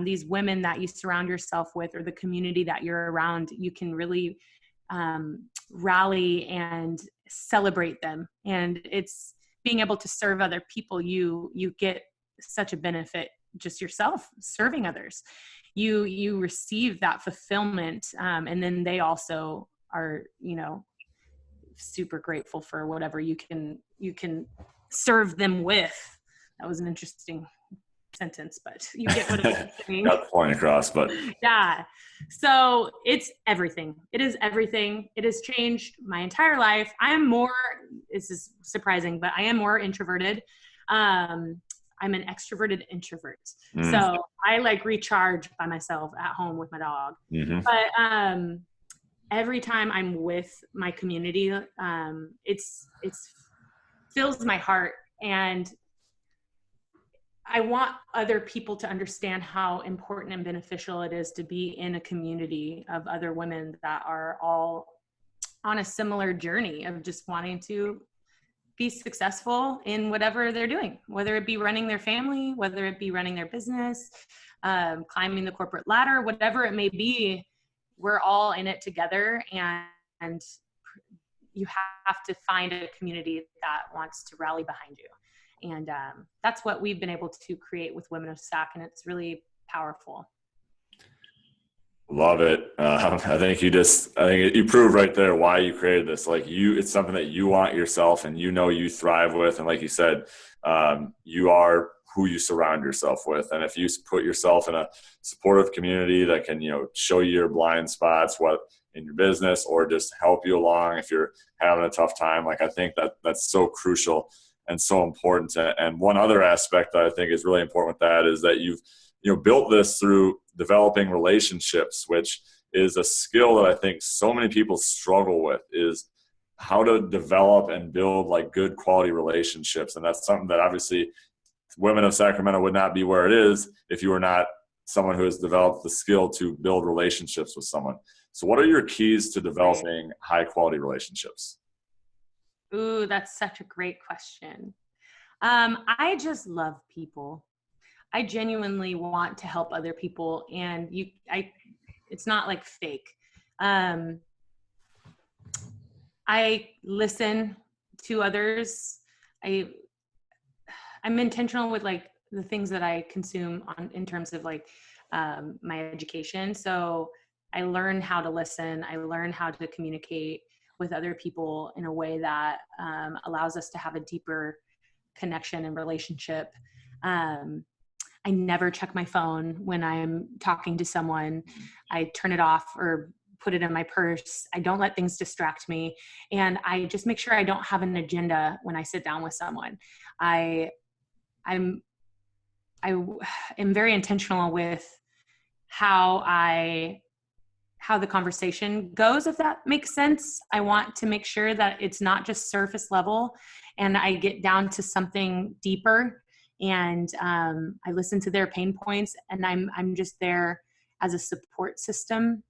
These women that you surround yourself with, or the community that you're around, you can really rally and celebrate them. And it's being able to serve other people. You get such a benefit just yourself serving others. You receive that fulfillment, and then they also are, super grateful for whatever you can serve them with. That was an interesting sentence, but you get what I'm saying. Got the point across, but Yeah. So it's everything. It is everything. It has changed my entire life. This is surprising, but I am more introverted. I'm an extroverted introvert. So I like recharge by myself at home with my dog. But every time I'm with my community, it's fills my heart, and I want other people to understand how important and beneficial it is to be in a community of other women that are all on a similar journey of just wanting to be successful in whatever they're doing, whether it be running their family, whether it be running their business, climbing the corporate ladder, whatever it may be. We're all in it together, and you have to find a community that wants to rally behind you. And that's what we've been able to create with Women of Sac, and it's really powerful. Love it. I think you proved right there why you created this. Like it's something that you want yourself, and you thrive with. And like you said, you are who you surround yourself with. And if you put yourself in a supportive community that can, show you your blind spots, what in your business, or just help you along if you're having a tough time, like I think that's so crucial and so important. And one other aspect that I think is really important with that is that you've built this through developing relationships, which is a skill that I think so many people struggle with, is how to develop and build like good quality relationships. And that's something that obviously Women of Sacramento would not be where it is if you were not someone who has developed the skill to build relationships with someone. So what are your keys to developing high quality relationships? Ooh, that's such a great question. I just love people. I genuinely want to help other people, and it's not like fake. I listen to others. I'm intentional with like the things that I consume in terms of like my education. So I learn how to listen. I learn how to communicate with other people in a way that allows us to have a deeper connection and relationship. I never check my phone when I'm talking to someone. I turn it off or put it in my purse. I don't let things distract me. And I just make sure I don't have an agenda when I sit down with someone. I am very intentional with how the conversation goes, if that makes sense. I want to make sure that it's not just surface level, and I get down to something deeper, and I listen to their pain points, and I'm just there as a support system.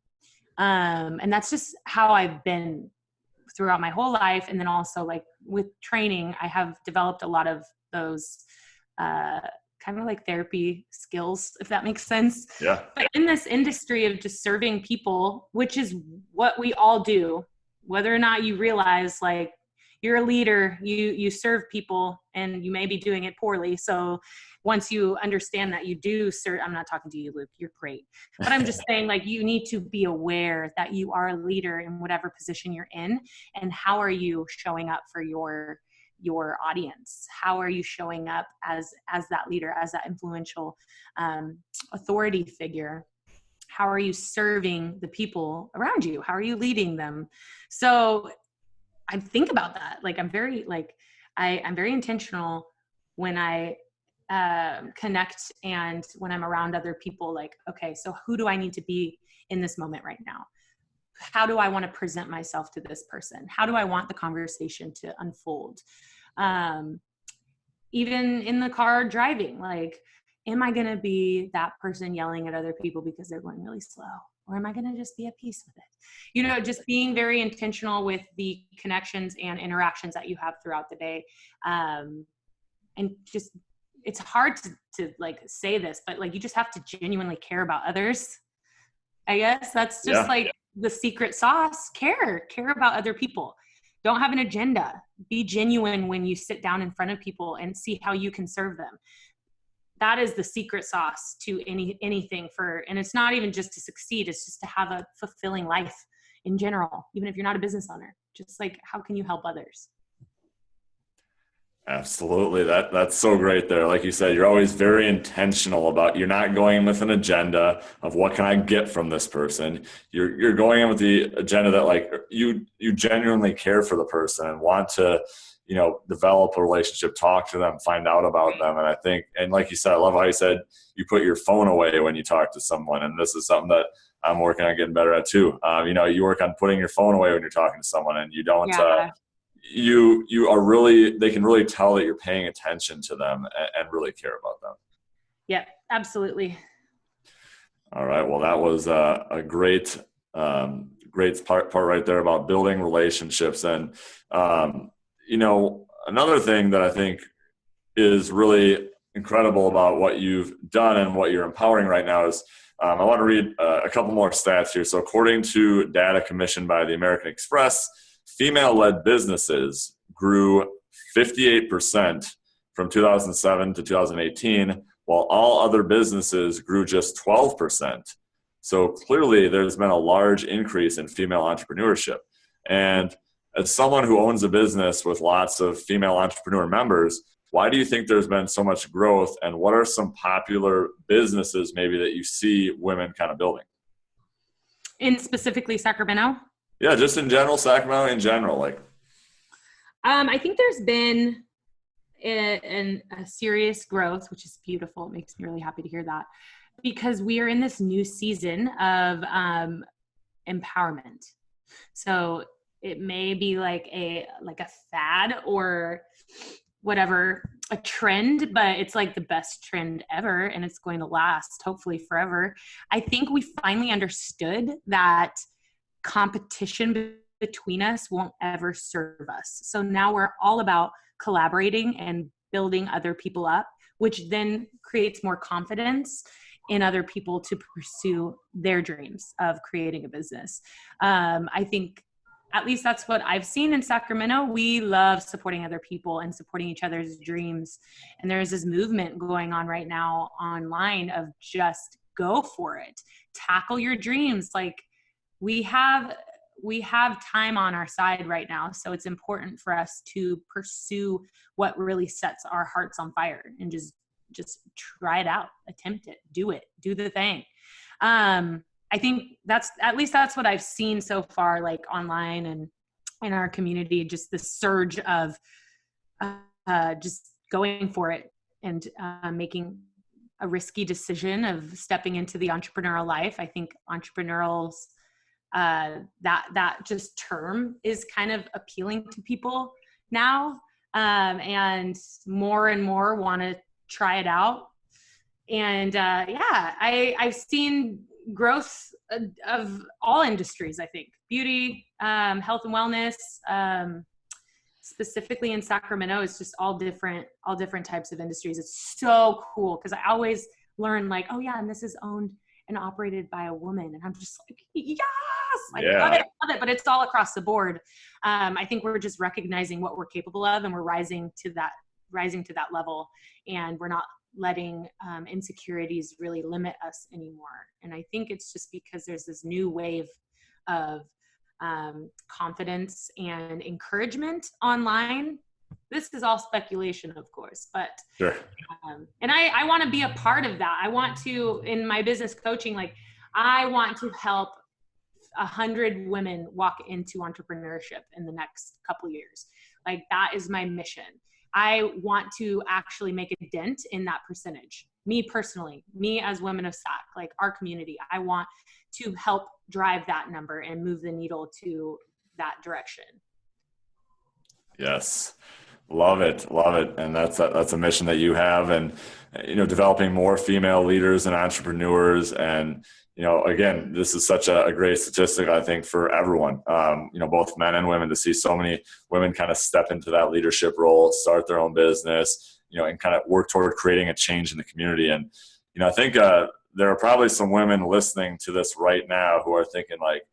And that's just how I've been throughout my whole life. And then also like with training, I have developed a lot of those kind of like therapy skills, if that makes sense. Yeah. But in this industry of just serving people, which is what we all do, whether or not you realize like you're a leader, you serve people, and you may be doing it poorly. So once you understand that you do serve, I'm not talking to you, Luke, you're great. But I'm just saying like you need to be aware that you are a leader in whatever position you're in, and how are you showing up for your audience? How are you showing up as that leader, as that influential authority figure? How are you serving the people around you? How are you leading them? So I think about that. Like I'm very intentional when I connect and when I'm around other people. Like, okay, so who do I need to be in this moment right now? How do I want to present myself to this person? How do I want the conversation to unfold? Even in the car driving, like, am I going to be that person yelling at other people because they're going really slow? Or am I going to just be at peace with it? Just being very intentional with the connections and interactions that you have throughout the day. And just, it's hard to like say this, but like, you just have to genuinely care about others. I guess that's just like the secret sauce. Care about other people. Don't have an agenda. Be genuine when you sit down in front of people and see how you can serve them. That is the secret sauce to anything and it's not even just to succeed. It's just to have a fulfilling life in general, even if you're not a business owner. Just like, how can you help others? Absolutely. That's so great there. Like you said, you're always very intentional about, you're not going in with an agenda of what can I get from this person. You're going in with the agenda that like you genuinely care for the person and want to, develop a relationship, talk to them, find out about them. And I think, and like you said, I love how you said you put your phone away when you talk to someone. And this is something that I'm working on getting better at too. You work on putting your phone away when you're talking to someone, and you don't, Yeah. you are really, they can really tell that you're paying attention to them and really care about them. Yeah, absolutely. All right. Well, that was a great, great part right there about building relationships. And, another thing that I think is really incredible about what you've done and what you're empowering right now is I want to read a couple more stats here. So according to data commissioned by the American Express, female-led businesses grew 58% from 2007 to 2018, while all other businesses grew just 12%. So clearly there's been a large increase in female entrepreneurship. And as someone who owns a business with lots of female entrepreneur members, why do you think there's been so much growth, and what are some popular businesses maybe that you see women kind of building? In specifically Sacramento? Yeah, just in general, Sacramento in general. I think there's been a serious growth, which is beautiful. It makes me really happy to hear that, because we are in this new season of empowerment. So it may be like a fad or whatever, a trend, but it's like the best trend ever, and it's going to last hopefully forever. I think we finally understood that competition between us won't ever serve us. So now we're all about collaborating and building other people up, which then creates more confidence in other people to pursue their dreams of creating a business. I think at least that's what I've seen in Sacramento. We love supporting other people and supporting each other's dreams. And there's this movement going on right now online of just go for it. Tackle your dreams. Like we have time on our side right now. So it's important for us to pursue what really sets our hearts on fire and just try it out, attempt it, do the thing. I think that's what I've seen so far, like online and in our community, just the surge of just going for it and making a risky decision of stepping into the entrepreneurial life. I think entrepreneurials, that just term is kind of appealing to people now, and more want to try it out. And I've seen growth of all industries. I think beauty, health and wellness, specifically in Sacramento, it's just all different types of industries. It's so cool because I always learn like, oh yeah, and this is owned and operated by a woman, and I'm just like, yes, I love it. But it's all across the board. I think we're just recognizing what we're capable of, and we're rising to that level, and we're not letting insecurities really limit us anymore. And I think it's just because there's this new wave of confidence and encouragement online. This is all speculation, of course, but Sure. And I want to be a part of that. I want to, in my business coaching, like I want to help 100 women walk into entrepreneurship in the next couple years. Like that is my mission. I want to actually make a dent in that percentage. Me personally, me as Women of Sac, like our community, I want to help drive that number and move the needle to that direction. Yes. Love it. And that's a mission that you have, and, developing more female leaders and entrepreneurs. And, again, this is such a great statistic, I think, for everyone, both men and women, to see so many women kind of step into that leadership role, start their own business, and kind of work toward creating a change in the community. And, I think there are probably some women listening to this right now who are thinking like,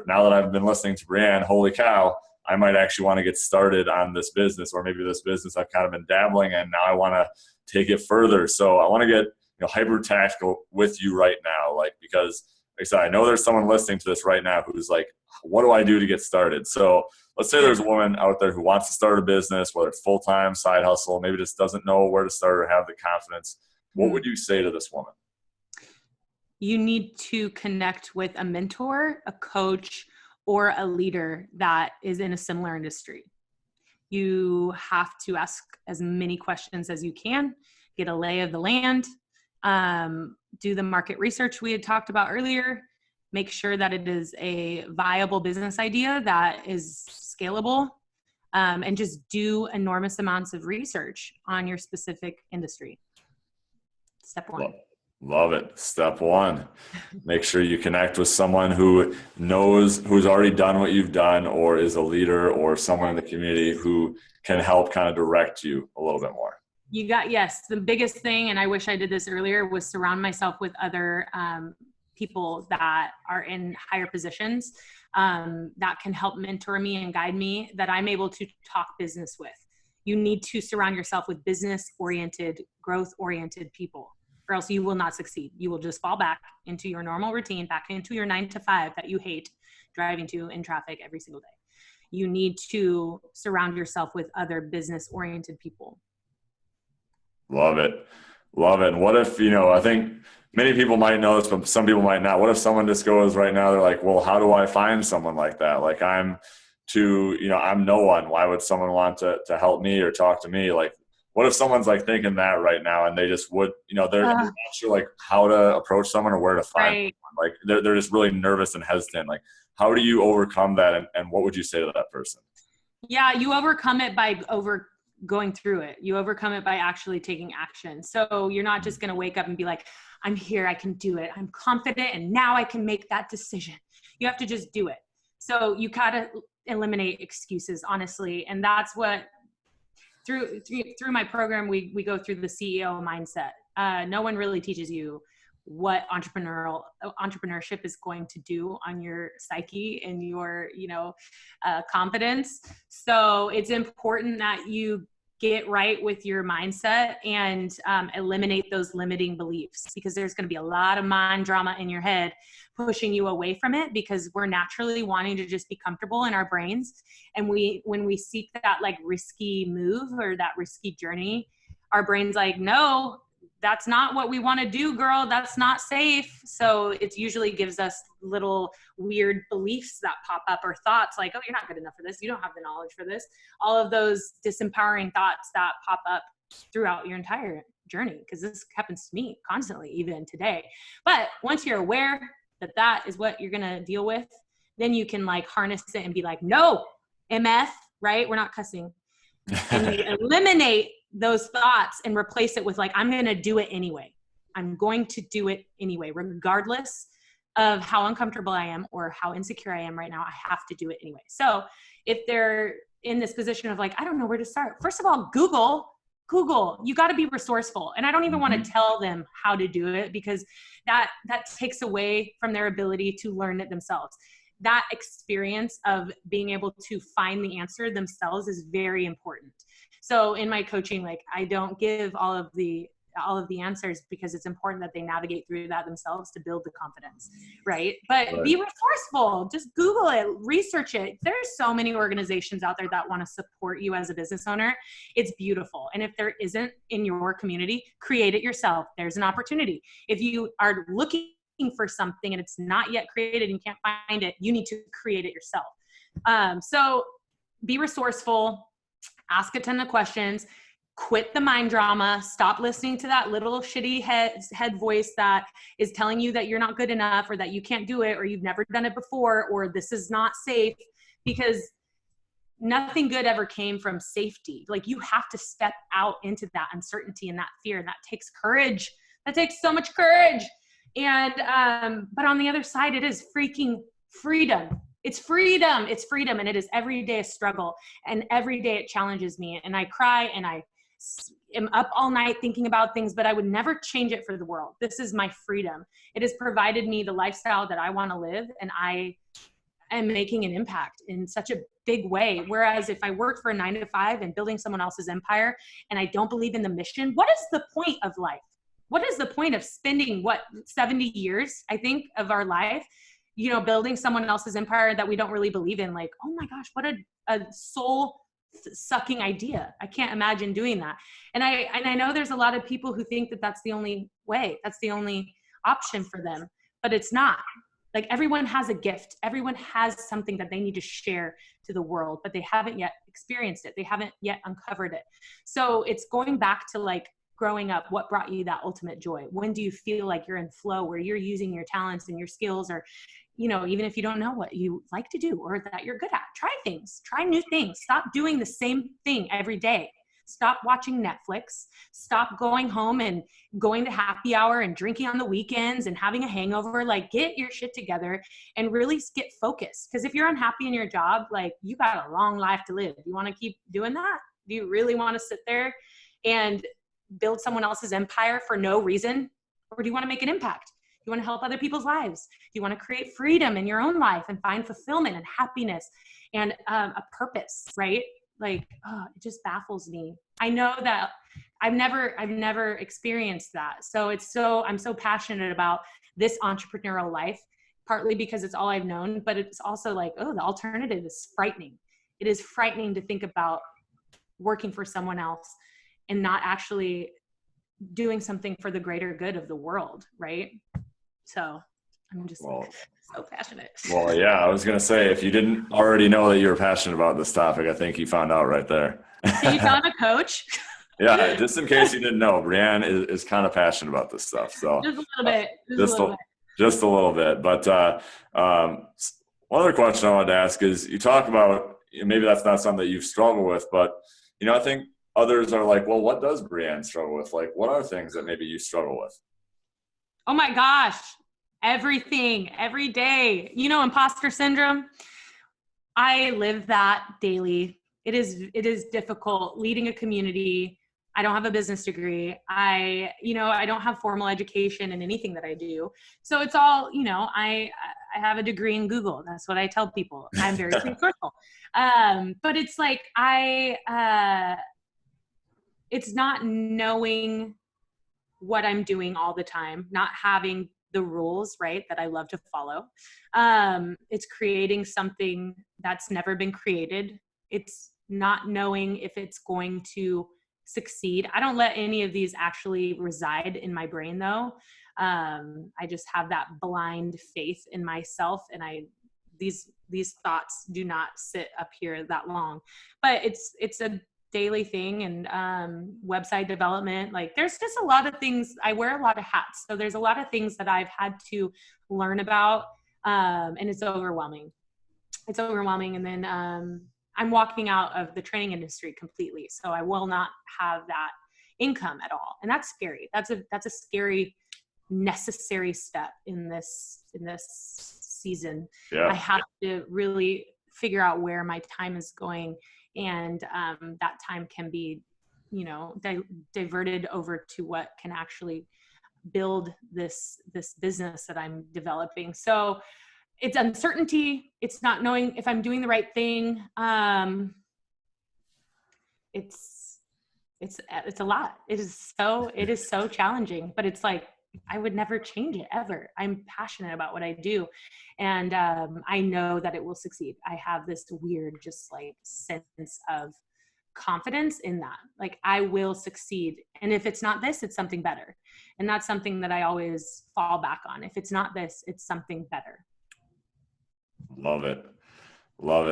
now that I've been listening to Brianne, holy cow, I might actually want to get started on this business, or maybe this business I've kind of been dabbling in. Now I want to take it further. So I want to get hyper tactical with you right now, because like I said, I know there's someone listening to this right now who's like, what do I do to get started? So let's say there's a woman out there who wants to start a business, whether it's full-time, side hustle, maybe just doesn't know where to start or have the confidence. What would you say to this woman? You need to connect with a mentor, a coach, or a leader that is in a similar industry. You have to ask as many questions as you can, get a lay of the land, do the market research we had talked about earlier, make sure that it is a viable business idea that is scalable, and just do enormous amounts of research on your specific industry. Step one. Love it. Step one, make sure you connect with someone who knows, who's already done what you've done, or is a leader or someone in the community who can help kind of direct you a little bit more. Yes, the biggest thing, and I wish I did this earlier, was surround myself with other people that are in higher positions that can help mentor me and guide me, that I'm able to talk business with. You need to surround yourself with business-oriented, growth-oriented people, or else you will not succeed. You will just fall back into your normal routine, back into your 9 to 5 that you hate driving to in traffic every single day. You need to surround yourself with other business-oriented people. Love it. Love it. And what if, I think many people might know this, but some people might not. What if someone just goes right now, they're like, well, how do I find someone like that? Like I'm no one. Why would someone want to help me or talk to me? Like, what if someone's like thinking that right now and they just would, they're not sure like how to approach someone or where to find right. someone. Like they're just really nervous and hesitant. Like, how do you overcome that? And what would you say to that person? Yeah, you overcome it by going through it. You overcome it by actually taking action. So you're not just going to wake up and be like, I'm here, I can do it. I'm confident and now I can make that decision. You have to just do it. So you gotta eliminate excuses, honestly. And that's what, through my program, we go through the CEO mindset. No one really teaches you what entrepreneurship is going to do on your psyche and your, confidence. So it's important that you get right with your mindset and eliminate those limiting beliefs, because there's going to be a lot of mind drama in your head pushing you away from it, because we're naturally wanting to just be comfortable in our brains. And when we seek that like risky move or that risky journey, our brain's like, no, that's not what we want to do, girl. That's not safe. So it usually gives us little weird beliefs that pop up, or thoughts like, oh, you're not good enough for this. You don't have the knowledge for this. All of those disempowering thoughts that pop up throughout your entire journey, because this happens to me constantly, even today. But once you're aware that that is what you're going to deal with, then you can like harness it and be like, no, MF, right? We're not cussing. And you eliminate those thoughts and replace it with like, I'm going to do it anyway. I'm going to do it anyway, regardless of how uncomfortable I am or how insecure I am right now. I have to do it anyway. So if they're in this position of like, I don't know where to start. First of all, Google, you got to be resourceful. And I don't even want to tell them how to do it, because that takes away from their ability to learn it themselves. That experience of being able to find the answer themselves is very important. So in my coaching, like I don't give all of the answers, because it's important that they navigate through that themselves to build the confidence, right? But be resourceful. Just Google it, research it. There's so many organizations out there that want to support you as a business owner. It's beautiful. And if there isn't in your community, create it yourself. There's an opportunity. If you are looking for something and it's not yet created and you can't find it, you need to create it yourself. So be resourceful, ask a ton of questions, quit the mind drama, stop listening to that little shitty head voice that is telling you that you're not good enough, or that you can't do it, or you've never done it before, or this is not safe, because nothing good ever came from safety. Like you have to step out into that uncertainty and that fear, and that takes courage. That takes so much courage. And, but on the other side, it is freaking freedom. It's freedom. It's freedom. And it is every day a struggle. And every day it challenges me. And I cry and I am up all night thinking about things, but I would never change it for the world. This is my freedom. It has provided me the lifestyle that I want to live. And I am making an impact in such a big way. Whereas if I worked for a 9 to 5 and building someone else's empire, and I don't believe in the mission, what is the point of life? What is the point of spending 70 years, I think, of our life, building someone else's empire that we don't really believe in. Like, oh my gosh, what a soul sucking idea. I can't imagine doing that. And I know there's a lot of people who think that that's the only way, that's the only option for them, but it's not. Like, everyone has a gift. Everyone has something that they need to share to the world, but they haven't yet experienced it. They haven't yet uncovered it. So it's going back to like growing up, what brought you that ultimate joy? When do you feel like you're in flow where you're using your talents and your skills, or, even if you don't know what you like to do or that you're good at, try things, try new things. Stop doing the same thing every day. Stop watching Netflix. Stop going home and going to happy hour and drinking on the weekends and having a hangover. Like, get your shit together and really get focused. Because if you're unhappy in your job, like, you got a long life to live. You want to keep doing that? Do you really want to sit there and build someone else's empire for no reason? Or do you want to make an impact? You want to help other people's lives? You want to create freedom in your own life and find fulfillment and happiness and a purpose, right? Like, it just baffles me. I know that I've never experienced that. So I'm so passionate about this entrepreneurial life, partly because it's all I've known, but it's also like, the alternative is frightening. It is frightening to think about working for someone else and not actually doing something for the greater good of the world, right? So I'm just so passionate. Well, yeah, I was going to say, if you didn't already know that you were passionate about this topic, I think you found out right there. So you found a coach? Yeah, just in case you didn't know, Brianne is kind of passionate about this stuff. So just a little bit. Just a little bit. But one other question I wanted to ask is, you talk about, maybe that's not something that you've struggled with, but, I think others are like, well, what does Brianne struggle with? Like, what are things that maybe you struggle with? Oh my gosh. Everything, every day. Imposter syndrome. I live that daily. It is difficult leading a community. I don't have a business degree. I don't have formal education in anything that I do. So it's all, I have a degree in Google. That's what I tell people. I'm very resourceful. But it's like, it's not knowing what I'm doing all the time, not having the rules, right, that I love to follow. It's creating something that's never been created. It's not knowing if it's going to succeed. I don't let any of these actually reside in my brain, though. I just have that blind faith in myself, and these thoughts do not sit up here that long. But it's a daily thing, and website development. Like, there's just a lot of things. I wear a lot of hats, so there's a lot of things that I've had to learn about, and it's overwhelming. And then I'm walking out of the training industry completely, so I will not have that income at all, and that's scary. That's a scary, necessary step in this season. Yeah. I have to really figure out where my time is going. And that time can be, diverted over to what can actually build this business that I'm developing. So it's uncertainty. It's not knowing if I'm doing the right thing. It's a lot. It is so challenging, but it's like, I would never change it ever. I'm passionate about what I do. And I know that it will succeed. I have this weird, just like sense of confidence in that. Like, I will succeed. And if it's not this, it's something better. And that's something that I always fall back on. If it's not this, it's something better. Love it.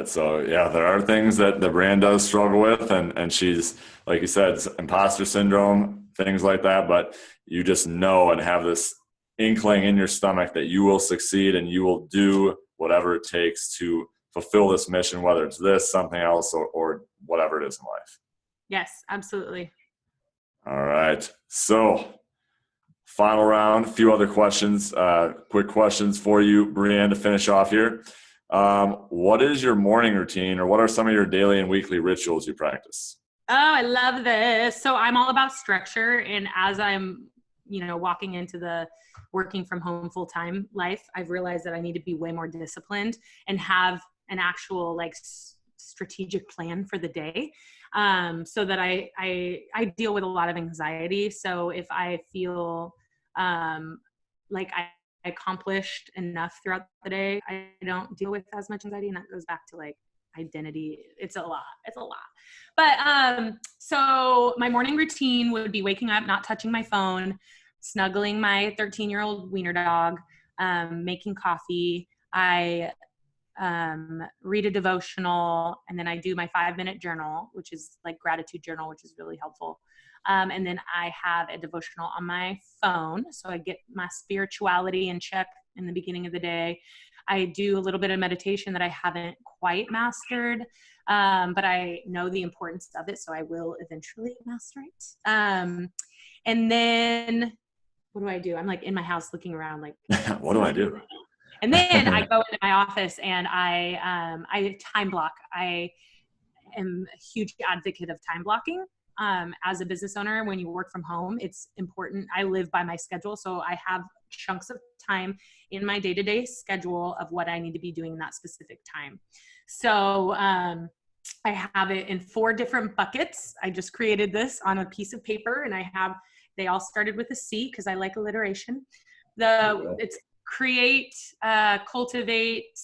So yeah, there are things that the brand does struggle with, and she's, like you said, imposter syndrome, things like that, but you just know and have this inkling in your stomach that you will succeed and you will do whatever it takes to fulfill this mission, whether it's this, something else, or whatever it is in life. Yes, absolutely. All right. So final round, a few other questions, quick questions for you, Brianne, to finish off here. What is your morning routine, or what are some of your daily and weekly rituals you practice? Oh, I love this. So I'm all about structure. And as I'm, walking into the working from home full-time life, I've realized that I need to be way more disciplined and have an actual like strategic plan for the day. So that I deal with a lot of anxiety. So if I feel like accomplished enough throughout the day. I don't deal with as much anxiety, and that goes back to like identity. It's a lot. But so my morning routine would be waking up, not touching my phone, snuggling my 13-year-old wiener dog, making coffee. I read a devotional, and then I do my 5-minute journal, which is like gratitude journal, which is really helpful. And then I have a devotional on my phone, so I get my spirituality in check in the beginning of the day. I do a little bit of meditation that I haven't quite mastered, but I know the importance of it, so I will eventually master it. And then what do I do? I'm like in my house looking around like, what do I do? And then I go into my office and I time block. I am a huge advocate of time blocking. As a business owner, when you work from home, it's important. I live by my schedule, so I have chunks of time in my day-to-day schedule of what I need to be doing in that specific time. So I have it in 4 different buckets. I just created this on a piece of paper, and they all started with a C because I like alliteration. It's create, cultivate,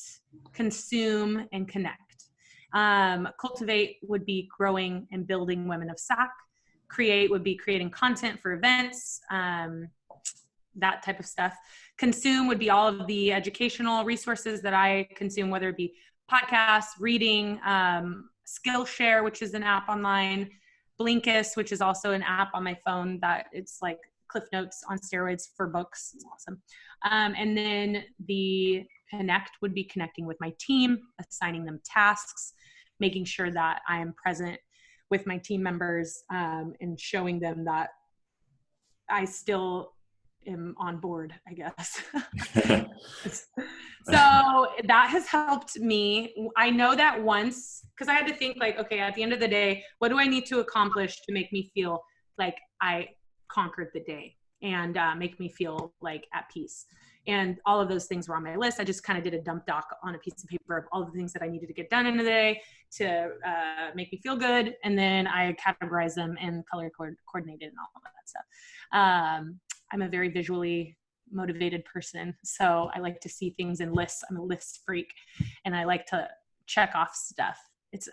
consume, and connect. Cultivate would be growing and building women of SAC. Create would be creating content for events, that type of stuff. Consume would be all of the educational resources that I consume, whether it be podcasts, reading, Skillshare, which is an app online, Blinkist, which is also an app on my phone that it's like Cliff Notes on steroids for books. It's awesome. And then the connect would be connecting with my team, assigning them tasks, making sure that I am present with my team members, and showing them that I still am on board, I guess. So that has helped me. I know that once, because I had to think like, okay, at the end of the day, what do I need to accomplish to make me feel like I conquered the day and make me feel like at peace? And all of those things were on my list. I just kind of did a dump doc on a piece of paper of all the things that I needed to get done in the day to make me feel good. And then I categorized them and color coordinated and all of that stuff. I'm a very visually motivated person, so I like to see things in lists. I'm a list freak, and I like to check off stuff. It's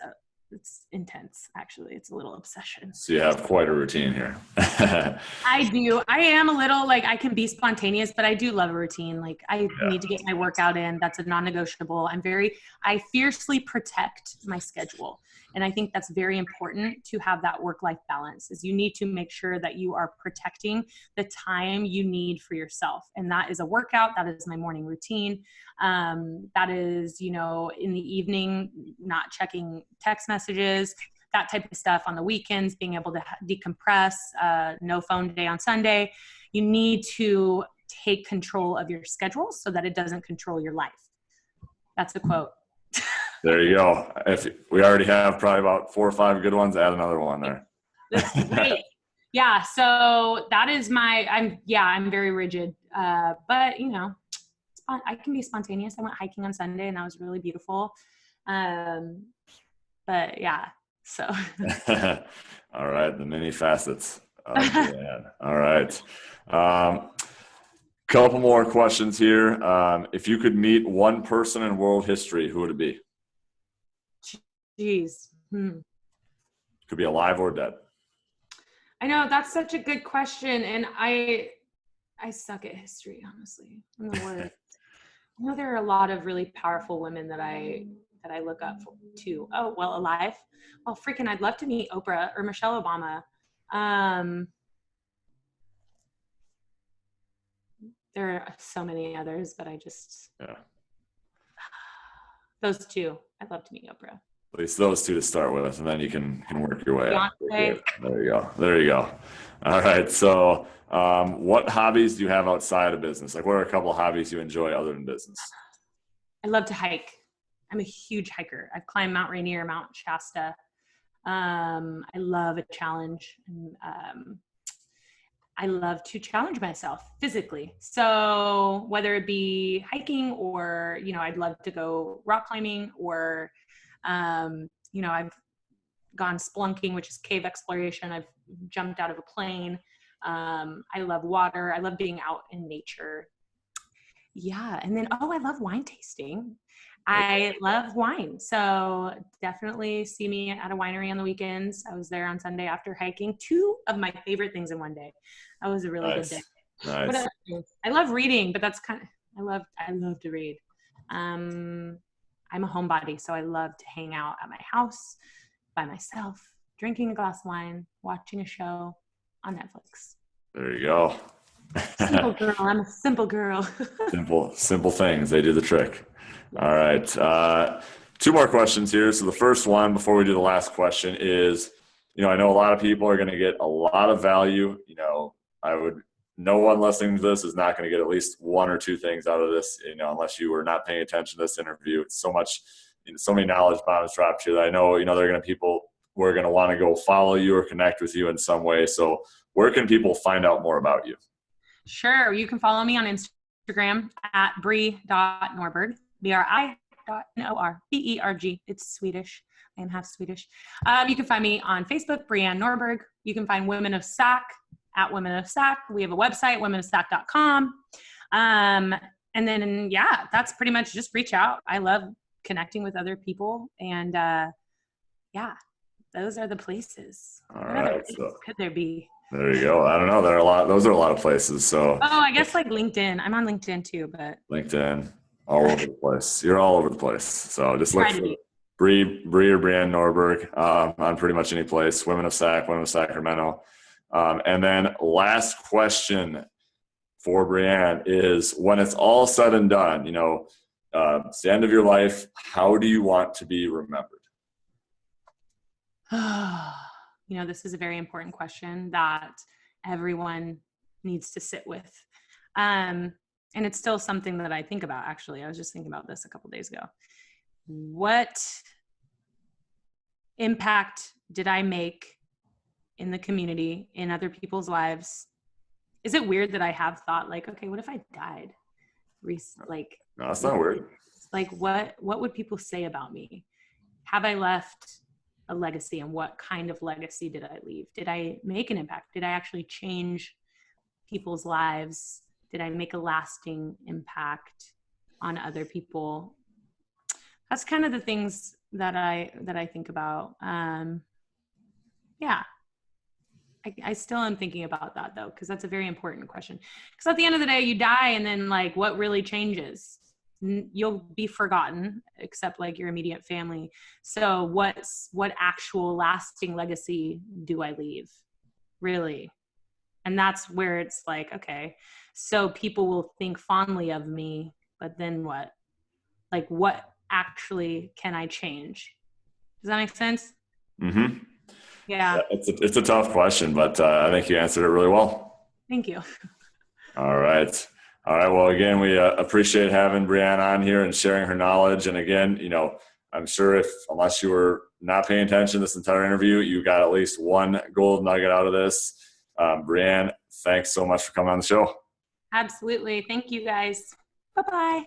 intense, actually. It's a little obsession. So you have quite a routine here. I do. I am a little like, I can be spontaneous, but I do love a routine. Like I need to get my workout in. That's a non-negotiable. I fiercely protect my schedule. And I think that's very important to have that work-life balance, is you need to make sure that you are protecting the time you need for yourself. And that is a workout. That is my morning routine. That is, in the evening, not checking text messages, that type of stuff. On the weekends, being able to decompress, no phone day on Sunday. You need to take control of your schedule so that it doesn't control your life. That's a quote. There you go. If we already have probably about 4 or 5 good ones, add another one there. That's great. Yeah. So that is I'm very rigid. But I can be spontaneous. I went hiking on Sunday and that was really beautiful. But yeah, so. All right. The many facets. All right. Couple more questions here. If you could meet one person in world history, who would it be? Jeez. Could be alive or dead. I know, that's such a good question. And I suck at history, honestly. I'm the worst. I know there are a lot of really powerful women that I look up to. Oh, well, alive. Well, freaking, I'd love to meet Oprah or Michelle Obama. There are so many others, but those two. I'd love to meet Oprah. At least those 2 to start with, and then you can work your way up. There you go. All right. So what hobbies do you have outside of business? Like, what are a couple of hobbies you enjoy other than business? I love to hike. I'm a huge hiker. I've climbed Mount Rainier, Mount Shasta. I love a challenge. And, I love to challenge myself physically. So whether it be hiking or, I'd love to go rock climbing or, I've gone splunking, which is cave exploration. I've jumped out of a plane. I love water. I love being out in nature. Yeah. And then, I love wine tasting. I love wine. So definitely see me at a winery on the weekends. I was there on Sunday after hiking. 2 of my favorite things in one day. That was a really good day. What Nice. other things? I love reading, but that's I love to read. I'm a homebody, so I love to hang out at my house by myself, drinking a glass of wine, watching a show on Netflix. There you go. Simple girl. I'm a simple girl. Simple things. They do the trick. All right. 2 more questions here. So the first one, before we do the last question, is, I know a lot of people are going to get a lot of value. No one listening to this is not going to get at least 1 or 2 things out of this, unless you were not paying attention to this interview. It's so much, so many knowledge bombs dropped here that I know, there are going to be people who are going to want to go follow you or connect with you in some way. So where can people find out more about you? Sure. You can follow me on Instagram at bri.norberg, BRI.NORBERG. It's Swedish. I am half Swedish. You can find me on Facebook, Brianne Norberg. You can find Women of Sac at Women of Sac. We have a website, womenofsac.com. And then, that's pretty much just reach out. I love connecting with other people. And those are the places. All right. So could there be? There you go. I don't know. Those are a lot of places. So. I guess like LinkedIn. I'm on LinkedIn too, but. LinkedIn, all over the place. You're all over the place. So just look for Bri or Brianne Norberg on pretty much any place. Women of Sac, Women of Sacramento. And then last question for Brianne is, when it's all said and done, it's the end of your life, how do you want to be remembered? This is a very important question that everyone needs to sit with. And it's still something that I think about, actually. I was just thinking about this a couple of days ago. What impact did I make in the community, in other people's lives? Is it weird that I have thought like, okay, what if I died? No, that's not weird. Like, what would people say about me? Have I left a legacy, and what kind of legacy did I leave? Did I make an impact? Did I actually change people's lives? Did I make a lasting impact on other people? That's kind of the things that I think about. I still am thinking about that though, because that's a very important question. Because at the end of the day, you die, and then like, what really changes? You'll be forgotten, except like your immediate family. So what actual lasting legacy do I leave, really? And that's where it's like, okay, so people will think fondly of me, but then what? Like, what actually can I change? Does that make sense? Mm-hmm. Yeah. It's a tough question, but I think you answered it really well. Thank you. All right. Well, again, we appreciate having Brianne on here and sharing her knowledge. And again, I'm sure unless you were not paying attention to this entire interview, you got at least one gold nugget out of this. Brianne, thanks so much for coming on the show. Absolutely. Thank you guys. Bye-bye.